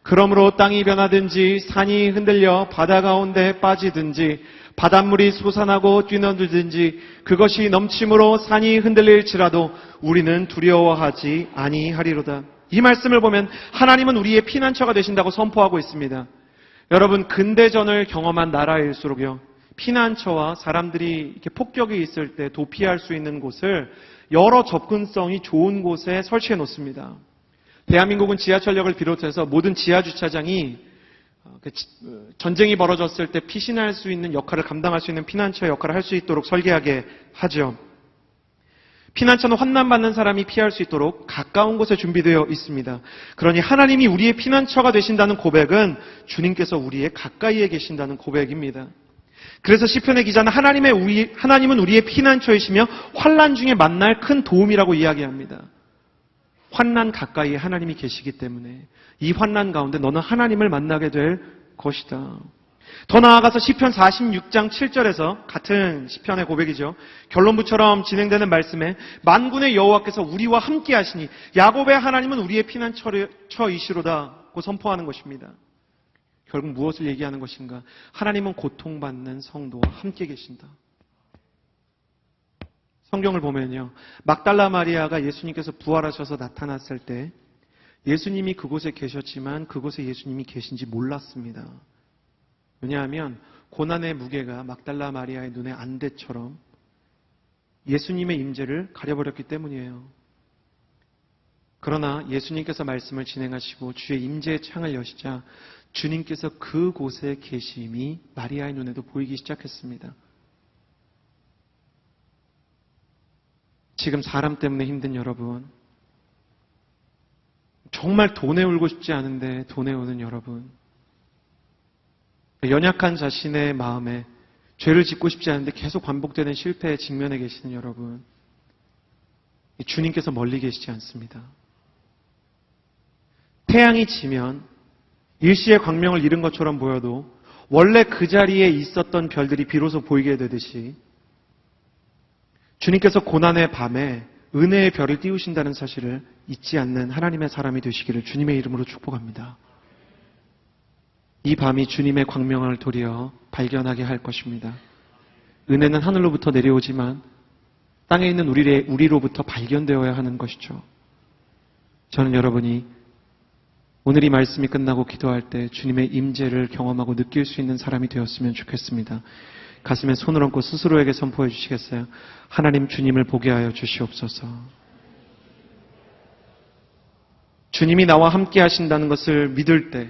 그러므로 땅이 변하든지 산이 흔들려 바다 가운데 빠지든지 바닷물이 솟아나고 뛰어들든지 그것이 넘침으로 산이 흔들릴지라도 우리는 두려워하지 아니하리로다. 이 말씀을 보면 하나님은 우리의 피난처가 되신다고 선포하고 있습니다. 여러분, 근대전을 경험한 나라일수록요, 피난처와 사람들이 이렇게 폭격이 있을 때 도피할 수 있는 곳을 여러 접근성이 좋은 곳에 설치해 놓습니다. 대한민국은 지하철역을 비롯해서 모든 지하주차장이 전쟁이 벌어졌을 때 피신할 수 있는 역할을 감당할 수 있는 피난처 역할을 할 수 있도록 설계하게 하죠. 피난처는 환난받는 사람이 피할 수 있도록 가까운 곳에 준비되어 있습니다. 그러니 하나님이 우리의 피난처가 되신다는 고백은 주님께서 우리의 가까이에 계신다는 고백입니다. 그래서 시편의 기자는 하나님은 우리의 피난처이시며 환난 중에 만날 큰 도움이라고 이야기합니다. 환난 가까이에 하나님이 계시기 때문에 이 환난 가운데 너는 하나님을 만나게 될 것이다. 더 나아가서 시편 46장 7절에서 같은 시편의 고백이죠. 결론부처럼 진행되는 말씀에 만군의 여호와께서 우리와 함께 하시니 야곱의 하나님은 우리의 피난처이시로다고 선포하는 것입니다. 결국 무엇을 얘기하는 것인가? 하나님은 고통받는 성도와 함께 계신다. 성경을 보면요, 막달라 마리아가 예수님께서 부활하셔서 나타났을 때 예수님이 그곳에 계셨지만 그곳에 예수님이 계신지 몰랐습니다. 왜냐하면 고난의 무게가 막달라 마리아의 눈에 안대처럼 예수님의 임재를 가려버렸기 때문이에요. 그러나 예수님께서 말씀을 진행하시고 주의 임재의 창을 여시자 주님께서 그곳에 계심이 마리아의 눈에도 보이기 시작했습니다. 지금 사람 때문에 힘든 여러분, 정말 돈에 울고 싶지 않은데 돈에 우는 여러분, 연약한 자신의 마음에 죄를 짓고 싶지 않은데 계속 반복되는 실패에 직면해 계시는 여러분, 주님께서 멀리 계시지 않습니다. 태양이 지면 일시의 광명을 잃은 것처럼 보여도 원래 그 자리에 있었던 별들이 비로소 보이게 되듯이 주님께서 고난의 밤에 은혜의 별을 띄우신다는 사실을 잊지 않는 하나님의 사람이 되시기를 주님의 이름으로 축복합니다. 이 밤이 주님의 광명을 도리어 발견하게 할 것입니다. 은혜는 하늘로부터 내려오지만 땅에 있는 우리로부터 발견되어야 하는 것이죠. 저는 여러분이 오늘 이 말씀이 끝나고 기도할 때 주님의 임재를 경험하고 느낄 수 있는 사람이 되었으면 좋겠습니다. 가슴에 손을 얹고 스스로에게 선포해 주시겠어요? 하나님, 주님을 보게 하여 주시옵소서. 주님이 나와 함께 하신다는 것을 믿을 때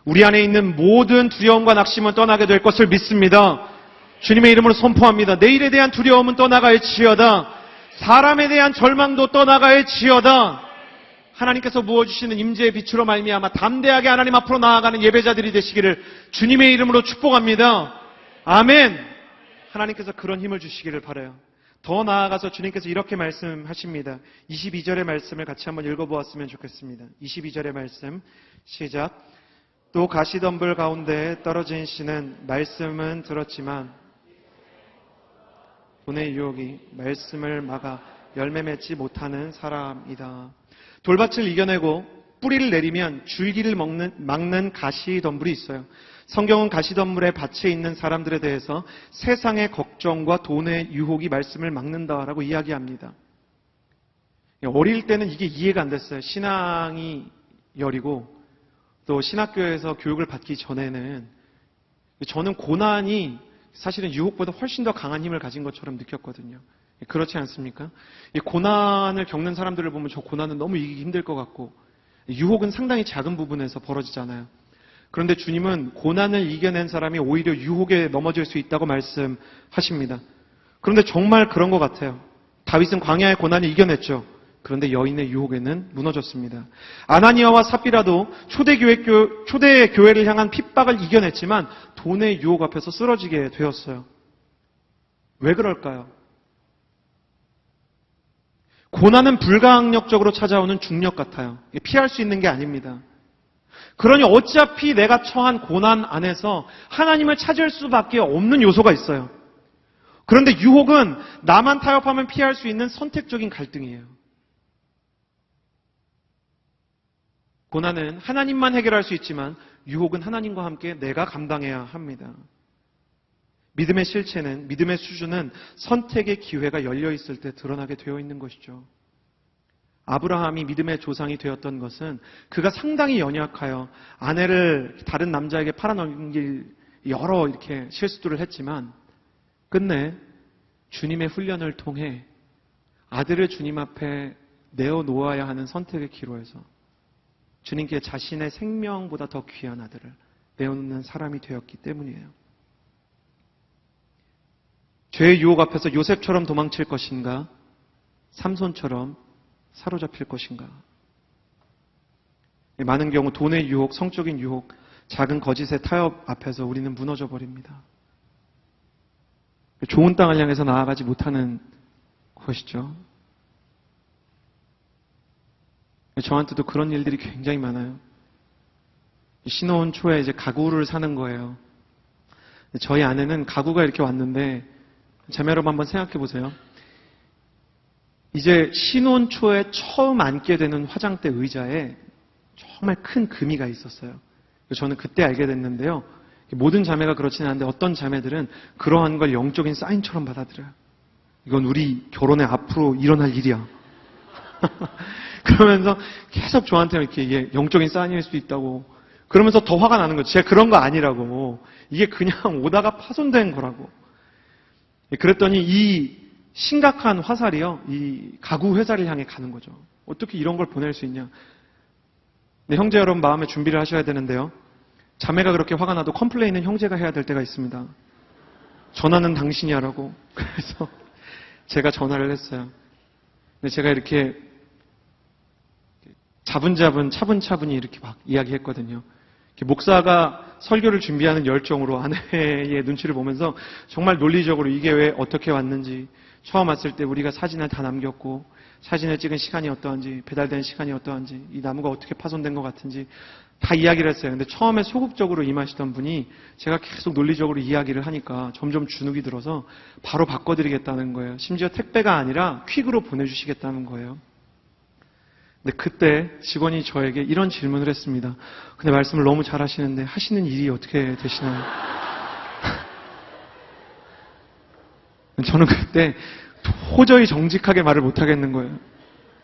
우리 안에 있는 모든 두려움과 낙심은 떠나게 될 것을 믿습니다. 주님의 이름으로 선포합니다. 내일에 대한 두려움은 떠나갈지어다. 사람에 대한 절망도 떠나갈지어다. 하나님께서 부어주시는 임재의 빛으로 말미암아 담대하게 하나님 앞으로 나아가는 예배자들이 되시기를 주님의 이름으로 축복합니다. 아멘. 하나님께서 그런 힘을 주시기를 바라요. 더 나아가서 주님께서 이렇게 말씀하십니다. 22절의 말씀을 같이 한번 읽어보았으면 좋겠습니다. 22절의 말씀 시작. 또 가시덤불 가운데 떨어진 씨는 말씀은 들었지만 돈의 유혹이 말씀을 막아 열매 맺지 못하는 사람이다. 돌밭을 이겨내고 뿌리를 내리면 줄기를 막는 가시덤불이 있어요. 성경은 가시덤불의 밭에 있는 사람들에 대해서 세상의 걱정과 돈의 유혹이 말씀을 막는다라고 이야기합니다. 어릴 때는 이게 이해가 안 됐어요. 신앙이 여리고 또 신학교에서 교육을 받기 전에는 저는 고난이 사실은 유혹보다 훨씬 더 강한 힘을 가진 것처럼 느꼈거든요. 그렇지 않습니까? 이 고난을 겪는 사람들을 보면 저 고난은 너무 이기기 힘들 것 같고, 유혹은 상당히 작은 부분에서 벌어지잖아요. 그런데 주님은 고난을 이겨낸 사람이 오히려 유혹에 넘어질 수 있다고 말씀하십니다. 그런데 정말 그런 것 같아요. 다윗은 광야의 고난을 이겨냈죠. 그런데 여인의 유혹에는 무너졌습니다. 아나니아와 삽비라도 초대 교회를 향한 핍박을 이겨냈지만 돈의 유혹 앞에서 쓰러지게 되었어요. 왜 그럴까요? 고난은 불가항력적으로 찾아오는 중력 같아요. 피할 수 있는 게 아닙니다. 그러니 어차피 내가 처한 고난 안에서 하나님을 찾을 수밖에 없는 요소가 있어요. 그런데 유혹은 나만 타협하면 피할 수 있는 선택적인 갈등이에요. 고난은 하나님만 해결할 수 있지만 유혹은 하나님과 함께 내가 감당해야 합니다. 믿음의 실체는, 믿음의 수준은 선택의 기회가 열려 있을 때 드러나게 되어 있는 것이죠. 아브라함이 믿음의 조상이 되었던 것은 그가 상당히 연약하여 아내를 다른 남자에게 팔아넘길 여러 이렇게 실수들을 했지만 끝내 주님의 훈련을 통해 아들을 주님 앞에 내어놓아야 하는 선택의 기로에서 주님께 자신의 생명보다 더 귀한 아들을 내어놓는 사람이 되었기 때문이에요. 죄의 유혹 앞에서 요셉처럼 도망칠 것인가? 삼손처럼 사로잡힐 것인가? 많은 경우 돈의 유혹, 성적인 유혹, 작은 거짓의 타협 앞에서 우리는 무너져 버립니다. 좋은 땅을 향해서 나아가지 못하는 것이죠. 저한테도 그런 일들이 굉장히 많아요. 신혼 초에 이제 가구를 사는 거예요. 저희 아내는 가구가 이렇게 왔는데, 자매 여러분 한번 생각해 보세요. 이제 신혼 초에 처음 앉게 되는 화장대 의자에 정말 큰 금이가 있었어요. 저는 그때 알게 됐는데요. 모든 자매가 그렇지는 않은데 어떤 자매들은 그러한 걸 영적인 사인처럼 받아들여요. 이건 우리 결혼에 앞으로 일어날 일이야. 그러면서 계속 저한테 이렇게 영적인 사인일 수도 있다고 그러면서 더 화가 나는 거죠. 제가 그런 거 아니라고. 이게 그냥 오다가 파손된 거라고. 그랬더니 이 심각한 화살이요, 이 가구 회사를 향해 가는 거죠. 어떻게 이런 걸 보낼 수 있냐. 네, 형제 여러분 마음의 준비를 하셔야 되는데요. 자매가 그렇게 화가 나도 컴플레인은 형제가 해야 될 때가 있습니다. 전화는 당신이 하라고. 그래서 제가 전화를 했어요. 근데 제가 이렇게 차분차분히 이렇게 막 이야기했거든요. 목사가 설교를 준비하는 열정으로 아내의 눈치를 보면서 정말 논리적으로 이게 왜 어떻게 왔는지, 처음 왔을 때 우리가 사진을 다 남겼고 사진을 찍은 시간이 어떠한지, 배달된 시간이 어떠한지, 이 나무가 어떻게 파손된 것 같은지 다 이야기를 했어요. 근데 처음에 소극적으로 임하시던 분이 제가 계속 논리적으로 이야기를 하니까 점점 주눅이 들어서 바로 바꿔드리겠다는 거예요. 심지어 택배가 아니라 퀵으로 보내주시겠다는 거예요. 근데 그때 직원이 저에게 이런 질문을 했습니다. 근데 말씀을 너무 잘하시는데 하시는 일이 어떻게 되시나요? 저는 그때 도저히 정직하게 말을 못하겠는 거예요.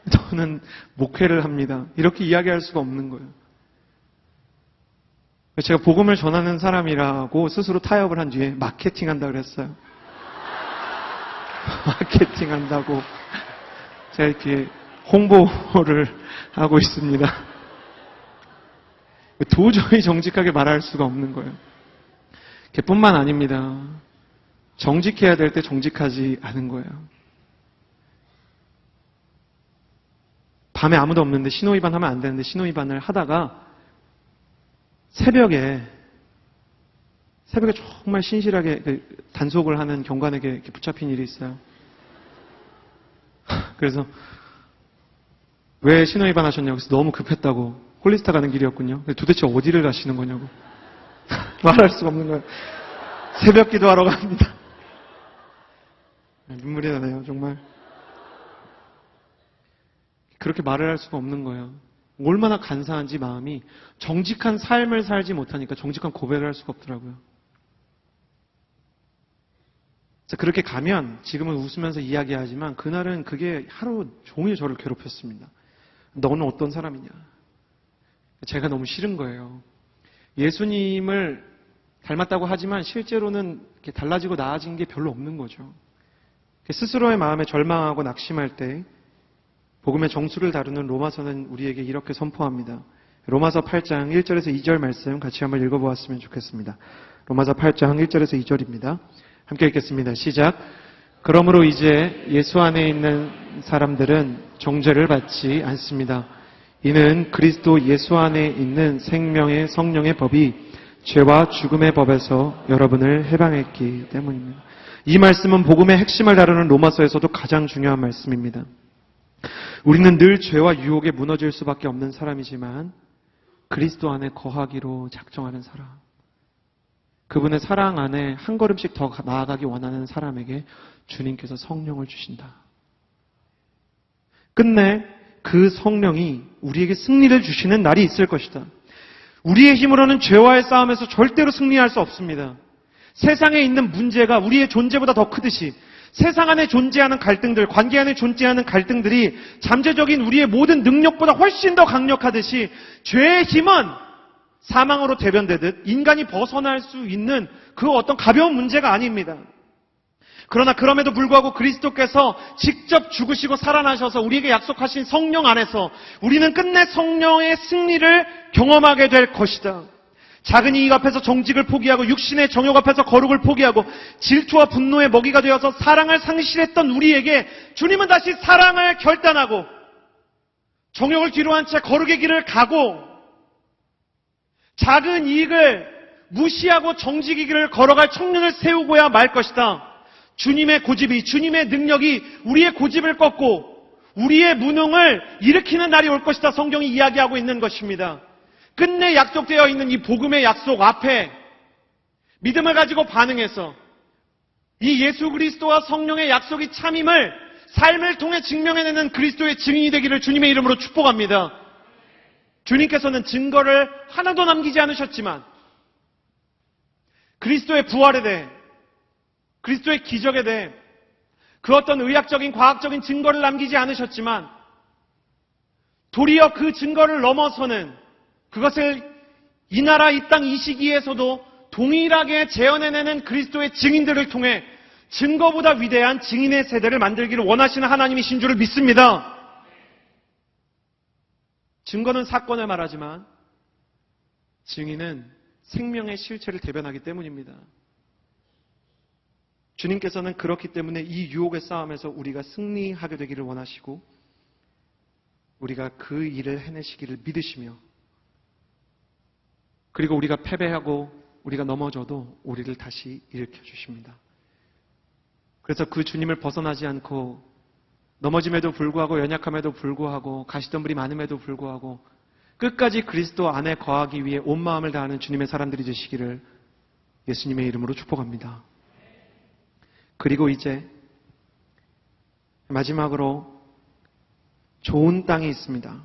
저는 목회를 합니다. 이렇게 이야기할 수가 없는 거예요. 제가 복음을 전하는 사람이라고 스스로 타협을 한 뒤에 마케팅한다고 그랬어요. 마케팅한다고 제가 이렇게 홍보를 하고 있습니다. 도저히 정직하게 말할 수가 없는 거예요. 뿐만 아닙니다. 정직해야 될 때 정직하지 않은 거예요. 밤에 아무도 없는데 신호위반 하면 안 되는데 신호위반을 하다가 새벽에 정말 신실하게 단속을 하는 경관에게 이렇게 붙잡힌 일이 있어요. 그래서 왜 신호위반 하셨냐고 해서 너무 급했다고, 홀리스타 가는 길이었군요. 도대체 어디를 가시는 거냐고 말할 수가 없는 거예요. 새벽 기도하러 갑니다. 눈물이 나네요, 정말. 그렇게 말을 할 수가 없는 거예요. 얼마나 간사한지 마음이. 정직한 삶을 살지 못하니까 정직한 고백을 할 수가 없더라고요. 그렇게 가면 지금은 웃으면서 이야기하지만 그날은 그게 하루 종일 저를 괴롭혔습니다. 너는 어떤 사람이냐. 제가 너무 싫은 거예요. 예수님을 닮았다고 하지만 실제로는 이렇게 달라지고 나아진 게 별로 없는 거죠. 스스로의 마음에 절망하고 낙심할 때 복음의 정수를 다루는 로마서는 우리에게 이렇게 선포합니다. 로마서 8장 1절에서 2절 말씀 같이 한번 읽어보았으면 좋겠습니다. 로마서 8장 1절에서 2절입니다. 함께 읽겠습니다. 시작. 그러므로 이제 예수 안에 있는 사람들은 정죄를 받지 않습니다. 이는 그리스도 예수 안에 있는 생명의 성령의 법이 죄와 죽음의 법에서 여러분을 해방했기 때문입니다. 이 말씀은 복음의 핵심을 다루는 로마서에서도 가장 중요한 말씀입니다. 우리는 늘 죄와 유혹에 무너질 수밖에 없는 사람이지만 그리스도 안에 거하기로 작정하는 사람, 그분의 사랑 안에 한 걸음씩 더 나아가기 원하는 사람에게 주님께서 성령을 주신다. 끝내 그 성령이 우리에게 승리를 주시는 날이 있을 것이다. 우리의 힘으로는 죄와의 싸움에서 절대로 승리할 수 없습니다. 세상에 있는 문제가 우리의 존재보다 더 크듯이 세상 안에 존재하는 갈등들, 관계 안에 존재하는 갈등들이 잠재적인 우리의 모든 능력보다 훨씬 더 강력하듯이 죄의 힘은 사망으로 대변되듯 인간이 벗어날 수 있는 그 어떤 가벼운 문제가 아닙니다. 그러나 그럼에도 불구하고 그리스도께서 직접 죽으시고 살아나셔서 우리에게 약속하신 성령 안에서 우리는 끝내 성령의 승리를 경험하게 될 것이다. 작은 이익 앞에서 정직을 포기하고 육신의 정욕 앞에서 거룩을 포기하고 질투와 분노의 먹이가 되어서 사랑을 상실했던 우리에게 주님은 다시 사랑을 결단하고 정욕을 뒤로한 채 거룩의 길을 가고 작은 이익을 무시하고 정직의 길을 걸어갈 청년을 세우고야 말 것이다. 주님의 고집이, 주님의 능력이 우리의 고집을 꺾고 우리의 무능을 일으키는 날이 올 것이다. 성경이 이야기하고 있는 것입니다. 끝내 약속되어 있는 이 복음의 약속 앞에 믿음을 가지고 반응해서 이 예수 그리스도와 성령의 약속이 참임을 삶을 통해 증명해내는 그리스도의 증인이 되기를 주님의 이름으로 축복합니다. 주님께서는 증거를 하나도 남기지 않으셨지만 그리스도의 부활에 대해, 그리스도의 기적에 대해 그 어떤 의학적인 과학적인 증거를 남기지 않으셨지만 도리어 그 증거를 넘어서는 그것을 이 나라 이 땅 이 시기에서도 동일하게 재현해내는 그리스도의 증인들을 통해 증거보다 위대한 증인의 세대를 만들기를 원하시는 하나님이신 줄을 믿습니다. 증거는 사건을 말하지만 증인은 생명의 실체를 대변하기 때문입니다. 주님께서는 그렇기 때문에 이 유혹의 싸움에서 우리가 승리하게 되기를 원하시고 우리가 그 일을 해내시기를 믿으시며 그리고 우리가 패배하고 우리가 넘어져도 우리를 다시 일으켜 주십니다. 그래서 그 주님을 벗어나지 않고 넘어짐에도 불구하고 연약함에도 불구하고 가시덤불이 많음에도 불구하고 끝까지 그리스도 안에 거하기 위해 온 마음을 다하는 주님의 사람들이 되시기를 예수님의 이름으로 축복합니다. 그리고 이제 마지막으로 좋은 땅이 있습니다.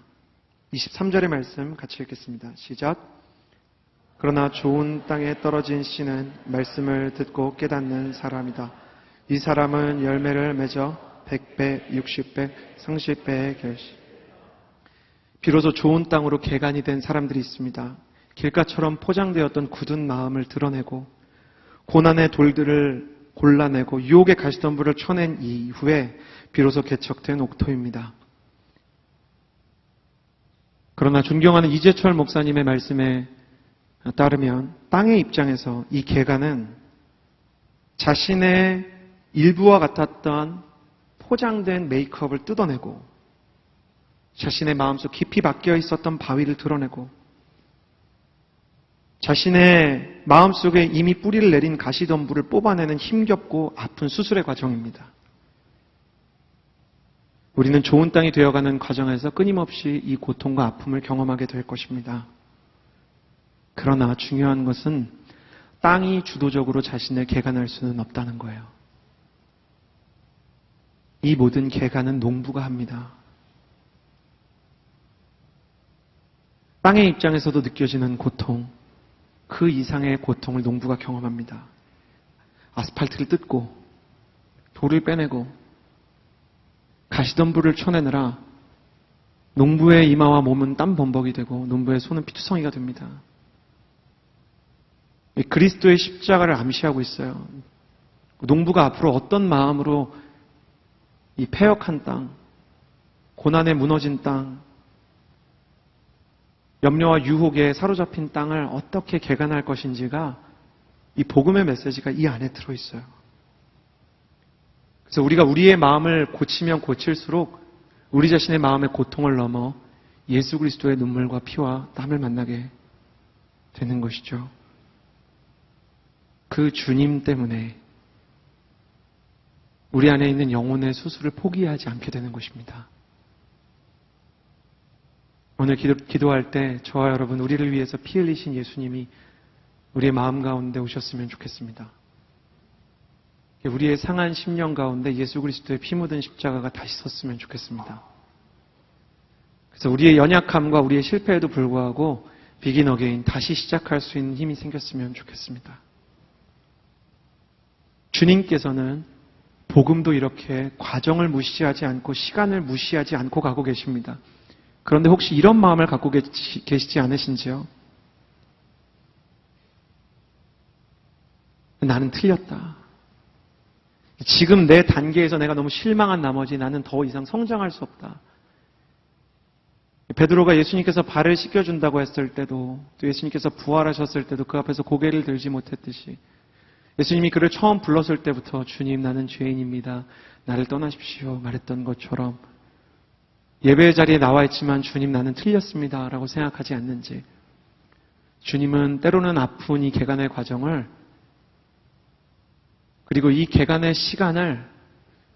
23절의 말씀 같이 읽겠습니다. 시작. 그러나 좋은 땅에 떨어진 씨는 말씀을 듣고 깨닫는 사람이다. 이 사람은 열매를 맺어 100배, 60배, 30배의 결실. 비로소 좋은 땅으로 개간이 된 사람들이 있습니다. 길가처럼 포장되었던 굳은 마음을 드러내고 고난의 돌들을 골라내고 유혹의 가시덤불을 쳐낸 이후에 비로소 개척된 옥토입니다. 그러나 존경하는 이재철 목사님의 말씀에 따르면 땅의 입장에서 이 개간은 자신의 일부와 같았던 포장된 메이크업을 뜯어내고 자신의 마음속 깊이 박혀 있었던 바위를 드러내고 자신의 마음속에 이미 뿌리를 내린 가시덤불을 뽑아내는 힘겹고 아픈 수술의 과정입니다. 우리는 좋은 땅이 되어가는 과정에서 끊임없이 이 고통과 아픔을 경험하게 될 것입니다. 그러나 중요한 것은 땅이 주도적으로 자신을 개간할 수는 없다는 거예요. 이 모든 개간은 농부가 합니다. 땅의 입장에서도 느껴지는 고통, 그 이상의 고통을 농부가 경험합니다. 아스팔트를 뜯고 돌을 빼내고 가시덤불을 쳐내느라 농부의 이마와 몸은 땀 범벅이 되고 농부의 손은 피투성이가 됩니다. 그리스도의 십자가를 암시하고 있어요. 농부가 앞으로 어떤 마음으로 이 패역한 땅, 고난에 무너진 땅, 염려와 유혹에 사로잡힌 땅을 어떻게 개간할 것인지가 이 복음의 메시지가 이 안에 들어있어요. 그래서 우리가 우리의 마음을 고치면 고칠수록 우리 자신의 마음의 고통을 넘어 예수 그리스도의 눈물과 피와 땀을 만나게 되는 것이죠. 그 주님 때문에 우리 안에 있는 영혼의 수술을 포기하지 않게 되는 것입니다. 오늘 기도할 때 저와 여러분 우리를 위해서 피 흘리신 예수님이 우리의 마음 가운데 오셨으면 좋겠습니다. 우리의 상한 심령 가운데 예수 그리스도의 피 묻은 십자가가 다시 섰으면 좋겠습니다. 그래서 우리의 연약함과 우리의 실패에도 불구하고 비긴 어게인 다시 시작할 수 있는 힘이 생겼으면 좋겠습니다. 주님께서는 복음도 이렇게 과정을 무시하지 않고 시간을 무시하지 않고 가고 계십니다. 그런데 혹시 이런 마음을 갖고 계시지 않으신지요? 나는 틀렸다. 지금 내 단계에서 내가 너무 실망한 나머지 나는 더 이상 성장할 수 없다. 베드로가 예수님께서 발을 씻겨준다고 했을 때도 또 예수님께서 부활하셨을 때도 그 앞에서 고개를 들지 못했듯이 예수님이 그를 처음 불렀을 때부터 주님 나는 죄인입니다. 나를 떠나십시오 말했던 것처럼 예배의 자리에 나와 있지만 주님 나는 틀렸습니다 라고 생각하지 않는지 주님은 때로는 아픈 이 개간의 과정을 그리고 이 개간의 시간을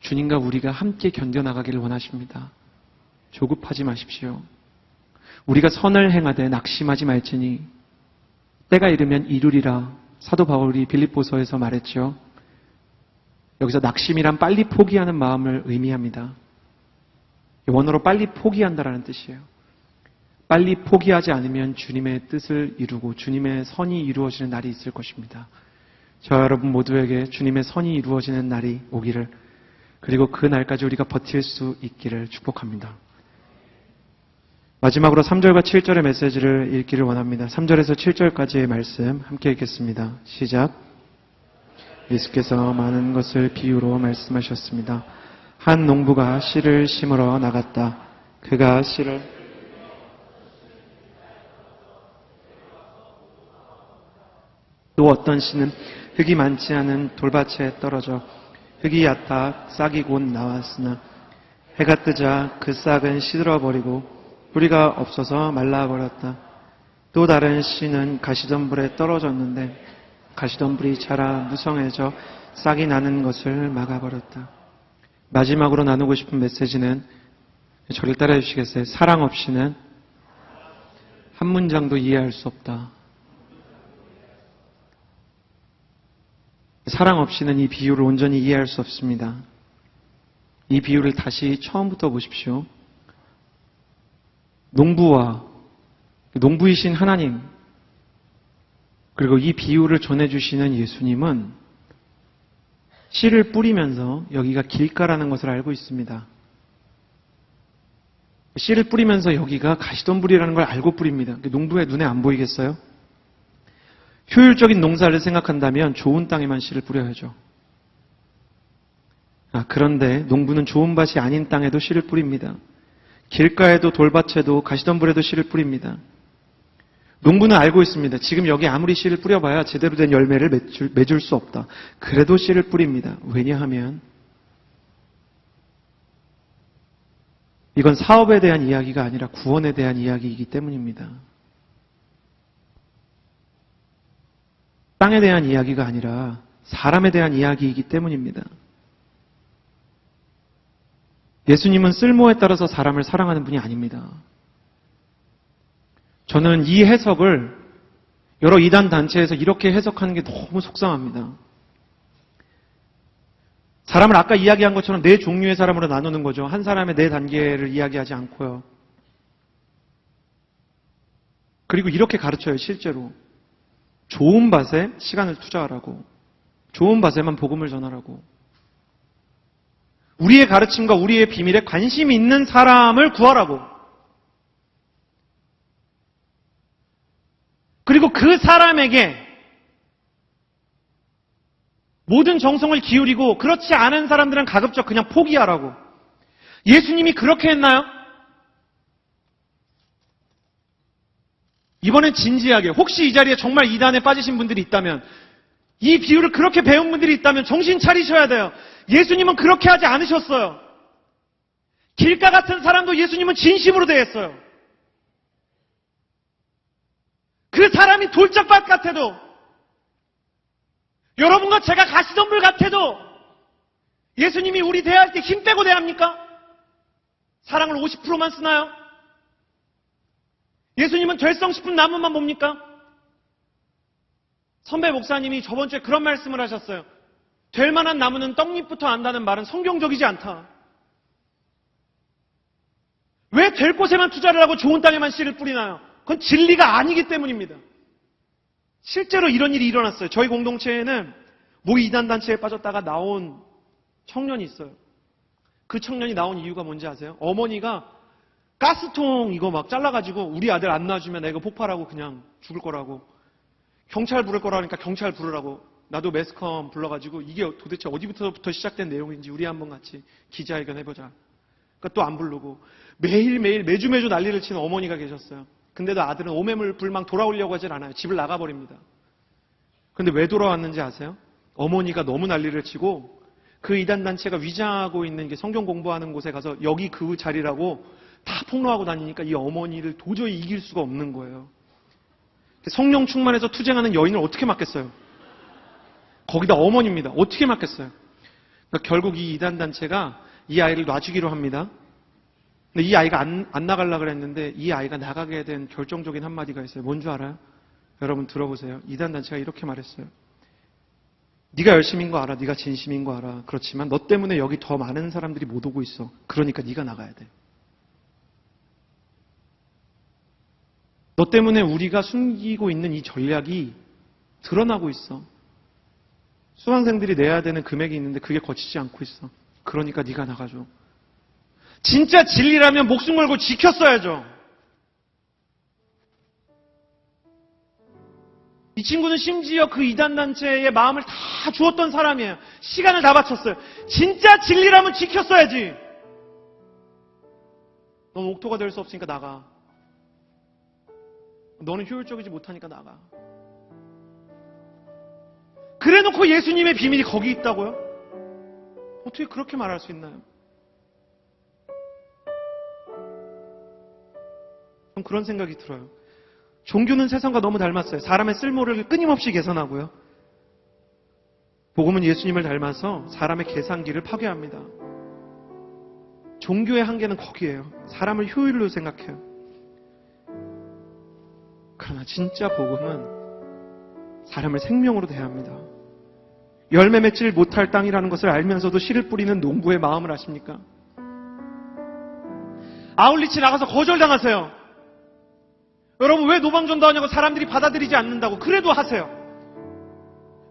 주님과 우리가 함께 견뎌나가기를 원하십니다. 조급하지 마십시오. 우리가 선을 행하되 낙심하지 말지니 때가 이르면 이루리라. 사도 바울이 빌립보서에서 말했죠. 여기서 낙심이란 빨리 포기하는 마음을 의미합니다. 원어로 빨리 포기한다라는 뜻이에요. 빨리 포기하지 않으면 주님의 뜻을 이루고 주님의 선이 이루어지는 날이 있을 것입니다. 저 여러분 모두에게 주님의 선이 이루어지는 날이 오기를 그리고 그 날까지 우리가 버틸 수 있기를 축복합니다. 마지막으로 3절과 7절의 메시지를 읽기를 원합니다. 3절에서 7절까지의 말씀 함께 읽겠습니다. 시작. 예수께서 많은 것을 비유로 말씀하셨습니다. 한 농부가 씨를 심으러 나갔다. 그가 씨를 또 어떤 씨는 흙이 많지 않은 돌밭에 떨어져 흙이 얕아 싹이 곧 나왔으나 해가 뜨자 그 싹은 시들어버리고 뿌리가 없어서 말라버렸다. 또 다른 씨는 가시덤불에 떨어졌는데 가시덤불이 자라 무성해져 싹이 나는 것을 막아버렸다. 마지막으로 나누고 싶은 메시지는 저를 따라해 주시겠어요? 사랑 없이는 한 문장도 이해할 수 없다. 사랑 없이는 이 비유를 온전히 이해할 수 없습니다. 이 비유를 다시 처음부터 보십시오. 농부이신 하나님, 그리고 이 비유를 전해주시는 예수님은 씨를 뿌리면서 여기가 길가라는 것을 알고 있습니다. 씨를 뿌리면서 여기가 가시덤불이라는 걸 알고 뿌립니다. 농부의 눈에 안 보이겠어요? 효율적인 농사를 생각한다면 좋은 땅에만 씨를 뿌려야죠. 그런데 농부는 좋은 밭이 아닌 땅에도 씨를 뿌립니다. 길가에도 돌밭에도 가시덤불에도 씨를 뿌립니다. 농부는 알고 있습니다. 지금 여기 아무리 씨를 뿌려봐야 제대로 된 열매를 맺을 수 없다. 그래도 씨를 뿌립니다. 왜냐하면 이건 사업에 대한 이야기가 아니라 구원에 대한 이야기이기 때문입니다. 땅에 대한 이야기가 아니라 사람에 대한 이야기이기 때문입니다. 예수님은 쓸모에 따라서 사람을 사랑하는 분이 아닙니다. 저는 이 해석을 여러 이단 단체에서 이렇게 해석하는 게 너무 속상합니다. 사람을 아까 이야기한 것처럼 네 종류의 사람으로 나누는 거죠. 한 사람의 네 단계를 이야기하지 않고요. 그리고 이렇게 가르쳐요, 실제로. 좋은 밭에 시간을 투자하라고. 좋은 밭에만 복음을 전하라고. 우리의 가르침과 우리의 비밀에 관심이 있는 사람을 구하라고. 그리고 그 사람에게 모든 정성을 기울이고 그렇지 않은 사람들은 가급적 그냥 포기하라고. 예수님이 그렇게 했나요? 이번엔 진지하게, 혹시 이 자리에 정말 이단에 빠지신 분들이 있다면, 이 비유를 그렇게 배운 분들이 있다면 정신 차리셔야 돼요. 예수님은 그렇게 하지 않으셨어요. 길가 같은 사람도 예수님은 진심으로 대했어요. 그 사람이 돌짝밭 같아도, 여러분과 제가 가시덤불 같아도 예수님이 우리 대할 때 힘 빼고 대합니까? 사랑을 50%만 쓰나요? 예수님은 될성 싶은 나무만 봅니까? 선배 목사님이 저번 주에 그런 말씀을 하셨어요. 될 만한 나무는 떡잎부터 안다는 말은 성경적이지 않다. 왜 될 곳에만 투자를 하고 좋은 땅에만 씨를 뿌리나요? 그건 진리가 아니기 때문입니다. 실제로 이런 일이 일어났어요. 저희 공동체에는 모 이단 단체에 빠졌다가 나온 청년이 있어요. 그 청년이 나온 이유가 뭔지 아세요? 어머니가 가스통 이거 막 잘라가지고 우리 아들 안 낳아주면 내가 이거 폭발하고 그냥 죽을 거라고, 경찰 부를 거라니까 경찰 부르라고, 나도 매스컴 불러가지고 이게 도대체 어디부터 시작된 내용인지 우리 한번 같이 기자회견 해보자. 그러니까 또 안 부르고 매일매일 매주 난리를 치는 어머니가 계셨어요. 근데도 아들은 오매물 불망 돌아오려고 하질 않아요. 집을 나가버립니다. 근데 왜 돌아왔는지 아세요? 어머니가 너무 난리를 치고 그 이단단체가 위장하고 있는 게 성경 공부하는 곳에 가서 여기 그 자리라고 다 폭로하고 다니니까 이 어머니를 도저히 이길 수가 없는 거예요. 성령 충만해서 투쟁하는 여인을 어떻게 막겠어요? 거기다 어머니입니다. 어떻게 막겠어요? 그러니까 결국 이 이단단체가 이 아이를 놔주기로 합니다. 근데 이 아이가 안 나가려고 그랬는데 이 아이가 나가게 된 결정적인 한마디가 있어요. 뭔 줄 알아요? 여러분 들어보세요. 이단단체가 이렇게 말했어요. 네가 열심인 거 알아. 네가 진심인 거 알아. 그렇지만 너 때문에 여기 더 많은 사람들이 못 오고 있어. 그러니까 네가 나가야 돼. 너 때문에 우리가 숨기고 있는 이 전략이 드러나고 있어. 수강생들이 내야 되는 금액이 있는데 그게 거치지 않고 있어. 그러니까 네가 나가줘. 진짜 진리라면 목숨 걸고 지켰어야죠. 이 친구는 심지어 그 이단단체의 마음을 다 주었던 사람이에요. 시간을 다 바쳤어요. 진짜 진리라면 지켰어야지. 넌 옥토가 될 수 없으니까 나가. 너는 효율적이지 못하니까 나가. 그래놓고 예수님의 비밀이 거기 있다고요? 어떻게 그렇게 말할 수 있나요? 전 그런 생각이 들어요. 종교는 세상과 너무 닮았어요. 사람의 쓸모를 끊임없이 개선하고요. 복음은 예수님을 닮아서 사람의 계산기를 파괴합니다. 종교의 한계는 거기에요. 사람을 효율로 생각해요. 그러나 진짜 복음은 사람을 생명으로 대합니다. 열매 맺질 못할 땅이라는 것을 알면서도 씨를 뿌리는 농부의 마음을 아십니까? 아울리치 나가서 거절당하세요. 여러분 왜 노방전도 하냐고 사람들이 받아들이지 않는다고. 그래도 하세요.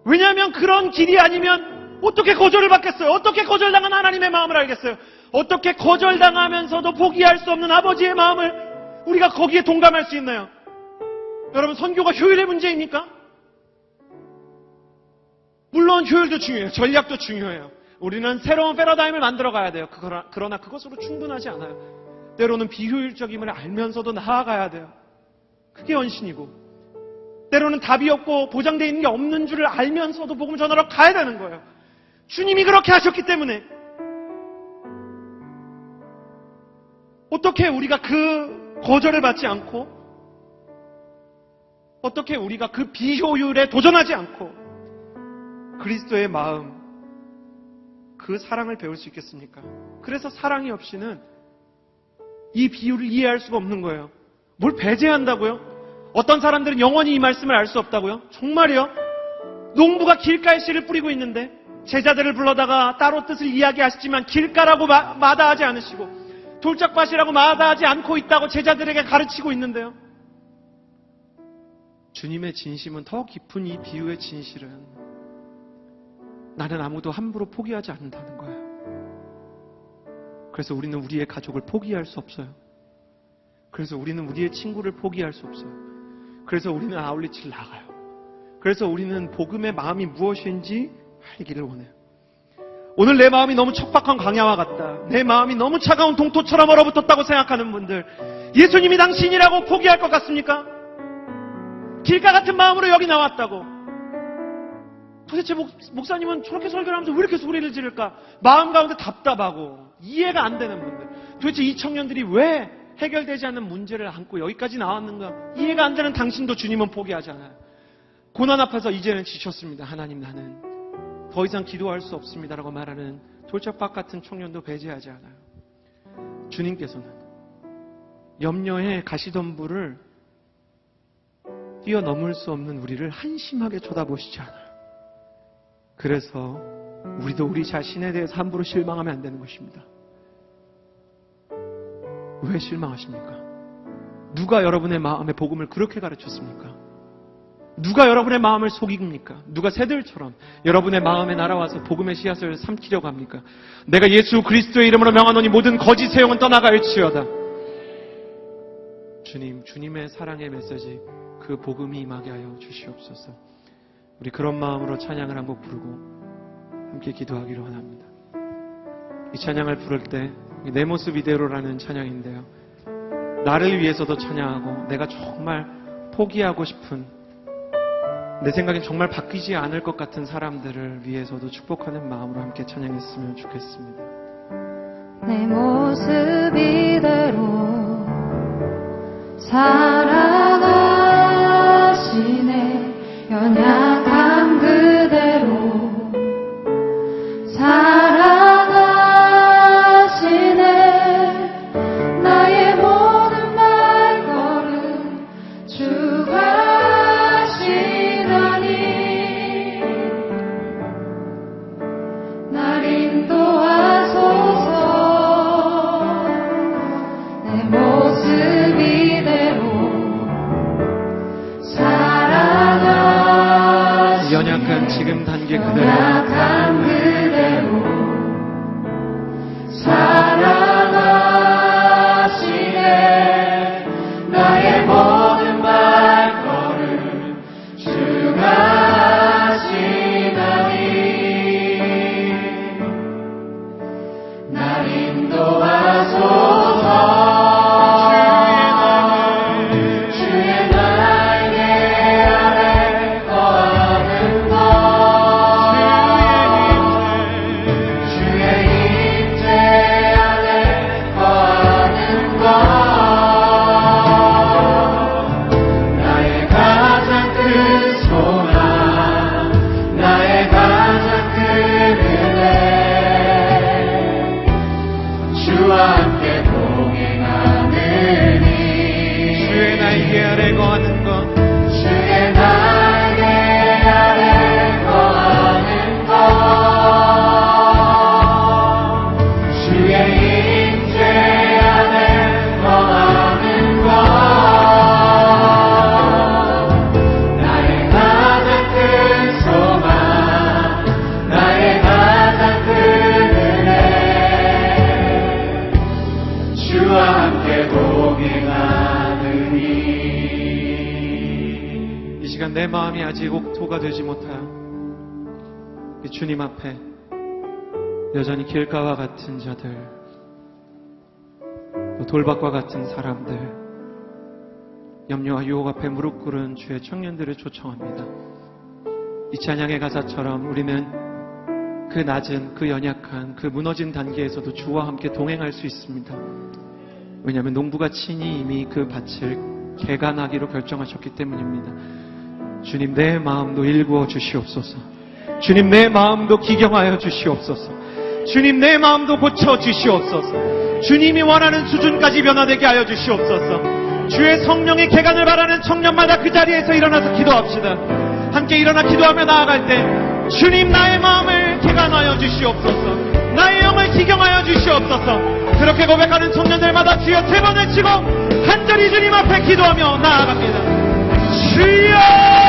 왜냐하면 그런 길이 아니면 어떻게 거절을 받겠어요? 어떻게 거절당한 하나님의 마음을 알겠어요? 어떻게 거절당하면서도 포기할 수 없는 아버지의 마음을 우리가 거기에 동감할 수 있나요? 여러분 선교가 효율의 문제입니까? 물론 효율도 중요해요. 전략도 중요해요. 우리는 새로운 패러다임을 만들어 가야 돼요. 그러나 그것으로 충분하지 않아요. 때로는 비효율적임을 알면서도 나아가야 돼요. 그게 헌신이고, 때로는 답이 없고 보장되어 있는 게 없는 줄을 알면서도 복음 전하러 가야 되는 거예요. 주님이 그렇게 하셨기 때문에. 어떻게 우리가 그 거절을 받지 않고, 어떻게 우리가 그 비효율에 도전하지 않고 그리스도의 마음, 그 사랑을 배울 수 있겠습니까? 그래서 사랑이 없이는 이 비유를 이해할 수가 없는 거예요. 뭘 배제한다고요? 어떤 사람들은 영원히 이 말씀을 알 수 없다고요? 정말이요? 농부가 길가에 씨를 뿌리고 있는데 제자들을 불러다가 따로 뜻을 이야기하시지만 길가라고 마다하지 않으시고 돌짝밭이라고 마다하지 않고 있다고 제자들에게 가르치고 있는데요. 주님의 진심은 더 깊은 이 비유의 진실은 나는 아무도 함부로 포기하지 않는다는 거예요. 그래서 우리는 우리의 가족을 포기할 수 없어요. 그래서 우리는 우리의 친구를 포기할 수 없어요. 그래서 우리는 아울리치를 나가요. 그래서 우리는 복음의 마음이 무엇인지 알기를 원해요. 오늘 내 마음이 너무 척박한 광야와 같다, 내 마음이 너무 차가운 동토처럼 얼어붙었다고 생각하는 분들, 예수님이 당신이라고 포기할 것 같습니까? 길가 같은 마음으로 여기 나왔다고. 도대체 목사님은 저렇게 설교를 하면서 왜 이렇게 소리를 지를까? 마음 가운데 답답하고 이해가 안 되는 분들, 도대체 이 청년들이 왜 해결되지 않는 문제를 안고 여기까지 나왔는가? 이해가 안 되는 당신도 주님은 포기하지 않아요. 고난 앞에서 이제는 지쳤습니다. 하나님, 나는 더 이상 기도할 수 없습니다라고 말하는 돌짝박 같은 청년도 배제하지 않아요. 주님께서는 염려에 가시덤불을 뛰어넘을 수 없는 우리를 한심하게 쳐다보시지 않아요. 그래서 우리도 우리 자신에 대해서 함부로 실망하면 안 되는 것입니다. 왜 실망하십니까? 누가 여러분의 마음에 복음을 그렇게 가르쳤습니까? 누가 여러분의 마음을 속입니까? 누가 새들처럼 여러분의 마음에 날아와서 복음의 씨앗을 삼키려고 합니까? 내가 예수 그리스도의 이름으로 명하노니 모든 거짓의 영은 떠나갈지어다. 주님의 사랑의 메시지, 그 복음이 임하게 하여 주시옵소서. 우리 그런 마음으로 찬양을 한곡 부르고 함께 기도하기를 원합니다. 이 찬양을 부를 때 내 모습 이대로라는 찬양인데요, 나를 위해서도 찬양하고 내가 정말 포기하고 싶은, 내 생각엔 정말 바뀌지 않을 것 같은 사람들을 위해서도 축복하는 마음으로 함께 찬양했으면 좋겠습니다. 내 모습 이대로 사랑하시네. 연약함 그대로 사랑하시네. 나의 모든 발걸음 주가 하시나니 날 인도하소서. 내 모습 이대로 사랑하시네. 연약한 지금 단계 그대로, 연약한 그대로 사랑하시네. 나의 모든 발걸음 주가 하시나니 날 인도하소서. 주의 날개 아래 거하는 것, 주의 임재 안에 거하는 것, 나의 가장 큰 소망, 나의 가장 큰 은혜, 주와 함께 동행하느니 주의 날개 아래 거하는 것, 주의 날개 아래 거하는 것, 주의 임재 안에 거하는 것, 나의 가장 큰 소망, 나의 가장 큰 은혜, 주와 함께 동행하느니. 이 시간 내 마음이 아직 옥토가 되지 못하여 이 주님 앞에 여전히 길가와 같은 자들, 또 돌밭과 같은 사람들, 염려와 유혹 앞에 무릎 꿇은 주의 청년들을 초청합니다. 이 찬양의 가사처럼 우리는 그 낮은, 그 연약한, 그 무너진 단계에서도 주와 함께 동행할 수 있습니다. 왜냐하면 농부가 친히 이미 그 밭을 개간하기로 결정하셨기 때문입니다. 주님, 내 마음도 일구어 주시옵소서. 주님, 내 마음도 기경하여 주시옵소서. 주님, 내 마음도 고쳐 주시옵소서. 주님이 원하는 수준까지 변화되게 하여 주시옵소서. 주의 성령의 개간을 바라는 청년마다 그 자리에서 일어나서 기도합시다. 함께 일어나 기도하며 나아갈 때, 주님, 나의 마음을 개간하여 주시옵소서. 나의 영을 기경하여 주시옵소서. 그렇게 고백하는 청년들마다 주여 3번 외치고 간절히 주님 앞에 기도하며 나아갑니다. 주여!